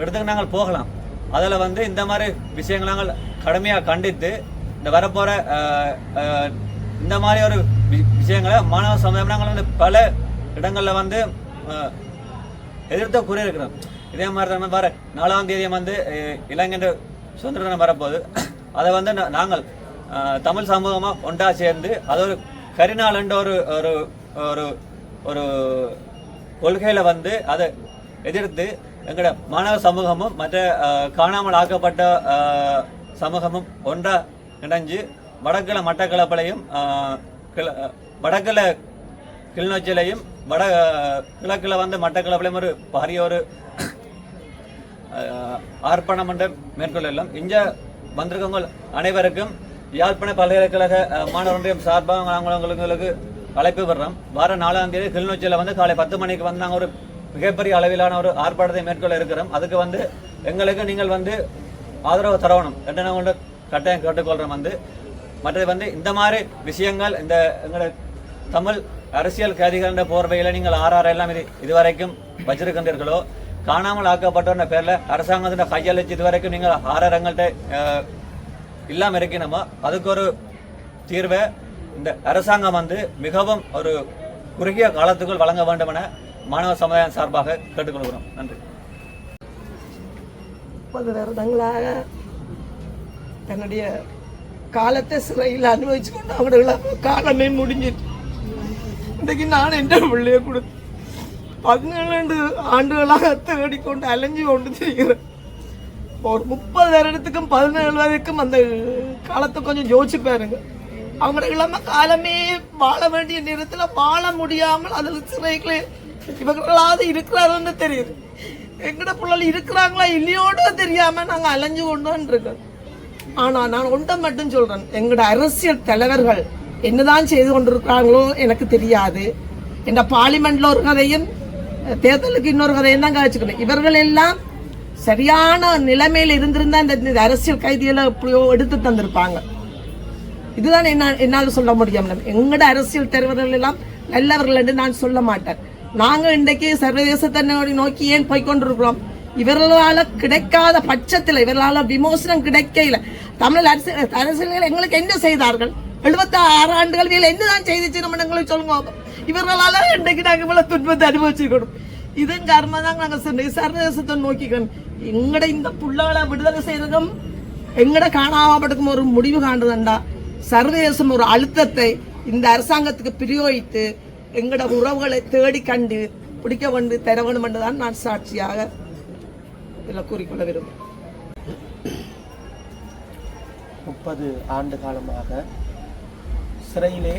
இடத்துக்கு நாங்கள் போகலாம். அதில் வந்து இந்த மாதிரி விஷயங்கள் நாங்கள் கடுமையாக கண்டித்து இந்த வரப்போகிற இந்த மாதிரி ஒரு விஷயங்களை மாணவ சமுதாயம் நாங்கள் வந்து பல இடங்களில் வந்து எதிர்த்த கூறியிருக்கிறோம். இதே மாதிரி தான் வர 4ஆம் தேதி வந்து இலங்கை சுதந்திர தினம் வரப்போகுது. அதை வந்து நாங்கள் தமிழ் சமூகமாக ஒன்றா சேர்ந்து அது ஒரு கரிநாள் என்ற ஒரு ஒரு ஒரு ஒரு கொள்கையில் வந்து அதை எதிர்த்து எங்களோட மாணவ சமூகமும் மற்ற காணாமல் ஆக்கப்பட்ட சமூகமும் ஒன்றா இணைஞ்சு வடக்கில் மட்டக்களப்பிலையும் வடக்கில் கிளிநொச்சியிலையும் கிழக்கில் வந்து மட்டக்களப்பிலையும் ஒரு பாரிய ஒரு ஆர்ப்பாட்டம் என்ற மேற்கொள்ளலாம். இங்கே வந்திருக்கவங்க அனைவருக்கும் யாழ்ப்பாண பல்கலைக்கழக மாணவர் ஒன்றியம் சார்பாக நாங்கள் உங்களுக்கு அழைப்பு விடுறோம். வார 4ஆம் தேதி கிளிநொச்சியில் வந்து காலை 10 மணிக்கு வந்து நாங்கள் ஒரு மிகப்பெரிய அளவிலான ஒரு ஆர்ப்பாட்டத்தை மேற்கொள்ள இருக்கிறோம். அதுக்கு வந்து எங்களுக்கு நீங்கள் வந்து ஆதரவு தரணும் என்று நான் கொண்டு கட்டாயம் கேட்டுக்கொள்கிறோம். வந்து மற்றது வந்து இந்த மாதிரி விஷயங்கள் இந்த எங்களோட தமிழ் அரசியல் கைதிகள் போர்வையில் நீங்கள் எல்லாம் இதுவரைக்கும் வச்சிருக்கின்றீர்களோ, காணாமல் ஆக்கப்பட்ட பேரில் அரசாங்கத்தின் கையளிச்சு இதுவரைக்கும் நீங்கள் எங்கள்கிட்ட இல்லாமல் இருக்கணுமோ அதுக்கு ஒரு தீர்வை இந்த அரசாங்கம் வந்து மிகவும் ஒரு குறுகிய காலத்துக்குள் வழங்க வேண்டும் என மாணவ சமுதாயம் சார்பாக கேட்டுக்கொள்கிறோம். நன்றி. 30 வருடங்களாக தன்னுடைய காலத்தை சிறையில் அனுபவிச்சு கொண்டு அவங்கள காலமே முடிஞ்சிட்டு இன்றைக்கு நான் என்ற பிள்ளைய கொடுத்து 17 ஆண்டுகளாக தேடிக்கொண்டு அலைஞ்சு கொண்டு தெரிகிறேன். ஒரு 30 வருடத்துக்கும் 17 வயதுக்கும் அந்த காலத்தை கொஞ்சம் யோசிச்சு பாருங்க. அவங்களோட இளம காலமே வாழ வேண்டிய நேரத்தில் வாழ முடியாமல் அதில் சிறைகளே இவங்களாவது இருக்கிறாருன்னு தெரியுது. எங்கட பிள்ளைகள் இருக்கிறாங்களா இல்லையோட தெரியாம நாங்க அலைஞ்சு கொண்டு இருக்கோம். ஆனா நான் ஒன்றை மட்டும் சொல்றேன், எங்கட அரசியல் தலைவர்கள் என்னதான் செய்து கொண்டிருக்கிறாங்களோ எனக்கு தெரியாது. இந்த பார்லிமெண்ட்ல ஒரு கதையும் தேர்தலுக்கு இன்னொரு கதையும் தான் கழிச்சுக்கணும். இவர்கள் எல்லாம் சரியான நிலைமையில இருந்திருந்தா இந்த அரசியல் கைதிகளை எப்படியோ எடுத்து தந்திருப்பாங்க. இதுதான் என்னால் சொல்ல முடியும். எங்கட அரசியல் தலைவர்கள் எல்லாம் நல்லவர்கள் என்று நான் சொல்ல மாட்டேன். நாங்க இன்றைக்கு சர்வதேசத்தை நோக்கி ஏன் போய்கொண்டிருக்கிறோம்? இவர்களால கிடைக்காத பட்சத்தில், இவர்களால விமோசனம் கிடைக்கல. தமிழ் அரசியல்கள் எங்களுக்கு என்ன செய்தார்கள்? 76 ஆண்டுகள் என்னதான் செய்திச்சு நம்ம எங்களுக்கு சொல்லுங்க. இவர்களால இன்றைக்கு நாங்கள் இவ்வளவு துன்பத்தை அனுபவிச்சுக்கணும். இதன் காரணமாக தான் நாங்கள் சர்வதேசத்தை நோக்கிக்கணும். எங்கட இந்த புள்ளால விடுதலை செய்யறதும் எங்கட காணாமப்பட்டதுக்கும் ஒரு முடிவு காண்றதுண்டா சர்வதேசம் ஒரு அழுத்தத்தை இந்த அரசாங்கத்துக்கு பிரயோகித்து எங்கட உறவுகளை தேடி கண்டு பிடிக்க வந்து தர வேண்டும் என்றுதான் நான் சாட்சியாக இதில் கூறிக்கொள்ள விரும்புகிறேன். 30 ஆண்டு காலமாக சிறையிலே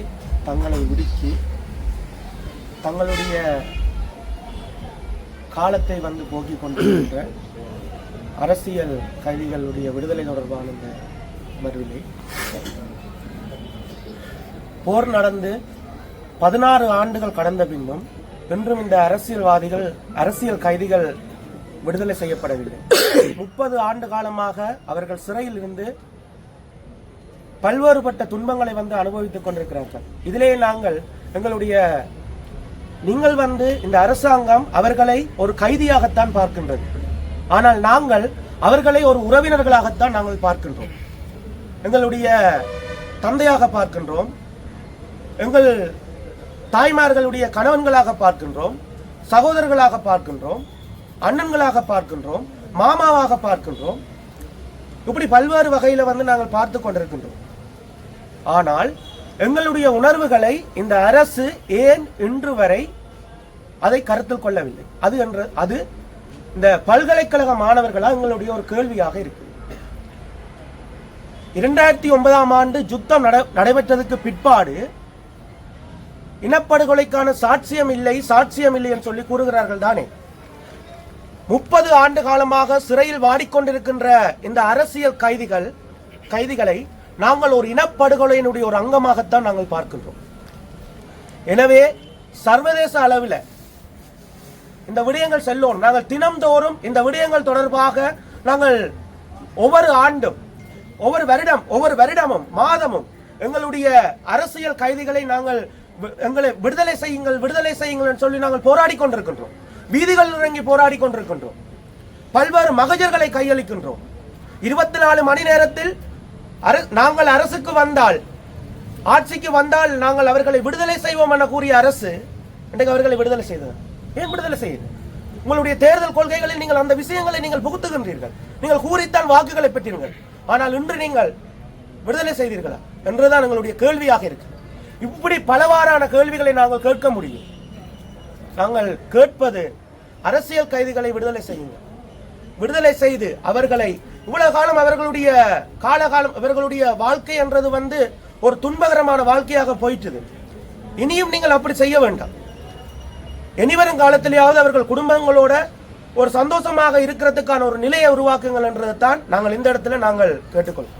தங்களை ஒடுக்கி தங்களுடைய காலத்தை வந்து போக்கிக் கொண்டிருக்கின்ற அரசியல் கைதிகளுடைய விடுதலை தொடர்பான இந்த அமர்விலே போர் நடந்து 16 ஆண்டுகள் கடந்த பின்னும் இன்றும் இந்த அரசியல் கைதிகள் விடுதலை செய்யப்படவில்லை. 30 ஆண்டு காலமாக அவர்கள் சிறையில் இருந்து பல்வேறுபட்ட துன்பங்களை வந்து அனுபவித்துக் கொண்டிருக்கிறார்கள். இதிலே நீங்கள் வந்து இந்த அரசாங்கம் அவர்களை ஒரு கைதியாகத்தான் பார்க்கின்றது. ஆனால் நாங்கள் அவர்களை ஒரு உறவினர்களாகத்தான் நாங்கள் பார்க்கின்றோம். எங்களுடைய தந்தையாக பார்க்கின்றோம், எங்கள் தாய்மார்களுடைய கணவன்களாக பார்க்கின்றோம், சகோதரர்களாக பார்க்கின்றோம், அண்ணன்களாக பார்க்கின்றோம், மாமாவாக பார்க்கின்றோம். இப்படி பல்வேறு வகையில வந்து நாங்கள் பார்த்து கொண்டிருக்கின்றோம். ஆனால் எங்களுடைய உணர்வுகளை இந்த அரசு ஏன் இன்று வரை அதை கருத்தில் கொள்ளவில்லை? அது இந்த பல்கலைக்கழக மாணவர்களா எங்களுடைய ஒரு கேள்வியாக இருக்கு. 2009ஆம் ஆண்டு யுத்தம் நடைபெற்றதுக்கு பிற்பாடு இனப்படுகொலைக்கான சாட்சியம் இல்லை என்று சொல்லி கூறுகிறார்கள் தானே. 30 ஆண்டு காலமாக சிறையில் வாடிக்கொண்டிருக்கின்ற இந்த அரசியல் கைதிகளை நாங்கள் ஒரு இனப்படுகொலையினுடைய ஒரு அங்கமாகத்தான் நாங்கள் பார்க்கின்றோம். எனவே சர்வதேச அளவில் இந்த விடயங்கள் செல்லும். நாங்கள் தினம்தோறும் இந்த விடயங்கள் தொடர்பாக நாங்கள் ஒவ்வொரு ஆண்டும் ஒவ்வொரு வருடமும் மாதமும் எங்களுடைய அரசியல் கைதிகளை நாங்கள் எங்களை விடுதலை செய்யுங்கள் சொல்லி நாங்கள் போராடி கொண்டிருக்கின்றோம். வீதிகளில் இறங்கி போராடி கொண்டிருக்கின்றோம். பல்வேறு மகஜர்களை கையளிக்கின்றோம். 24 மணி நேரத்தில் நாங்கள் அரசுக்கு வந்தால், ஆட்சிக்கு வந்தால் நாங்கள் அவர்களை விடுதலை செய்வோம் என கூறிய அரசு இன்றைக்கு அவர்களை விடுதலை செய்தது. ஏன் விடுதலை செய்யுது? உங்களுடைய தேர்தல் கொள்கைகளில் நீங்கள் அந்த விஷயங்களை நீங்கள் புகுத்துகின்றீர்கள். நீங்கள் கூறித்தான் வாக்குகளை பெற்றீர்கள். ஆனால் இன்று நீங்கள் விடுதலை செய்தீர்களா என்றுதான் எங்களுடைய கேள்வியாக இருக்கு. இப்படி பலவாறான கேள்விகளை நாங்கள் கேட்க முடியும். நாங்கள் கேட்பது அரசியல் கைதிகளை விடுதலை செய்யுங்க, விடுதலை செய்து அவர்களை இவ்வளவு காலம் அவர்களுடைய காலகாலம் அவர்களுடைய வாழ்க்கை என்றது ஒரு துன்பகரமான வாழ்க்கையாக போயிட்டது. இனியும் நீங்கள் அப்படி செய்ய வேண்டாம். இனிவரும் காலத்திலேயாவது அவர்கள் குடும்பங்களோட ஒரு சந்தோஷமாக இருக்கிறதுக்கான ஒரு நிலையை உருவாக்குங்கள் என்றதைத்தான் நாங்கள் இந்த இடத்துல நாங்கள் கேட்டுக்கொள்வோம்.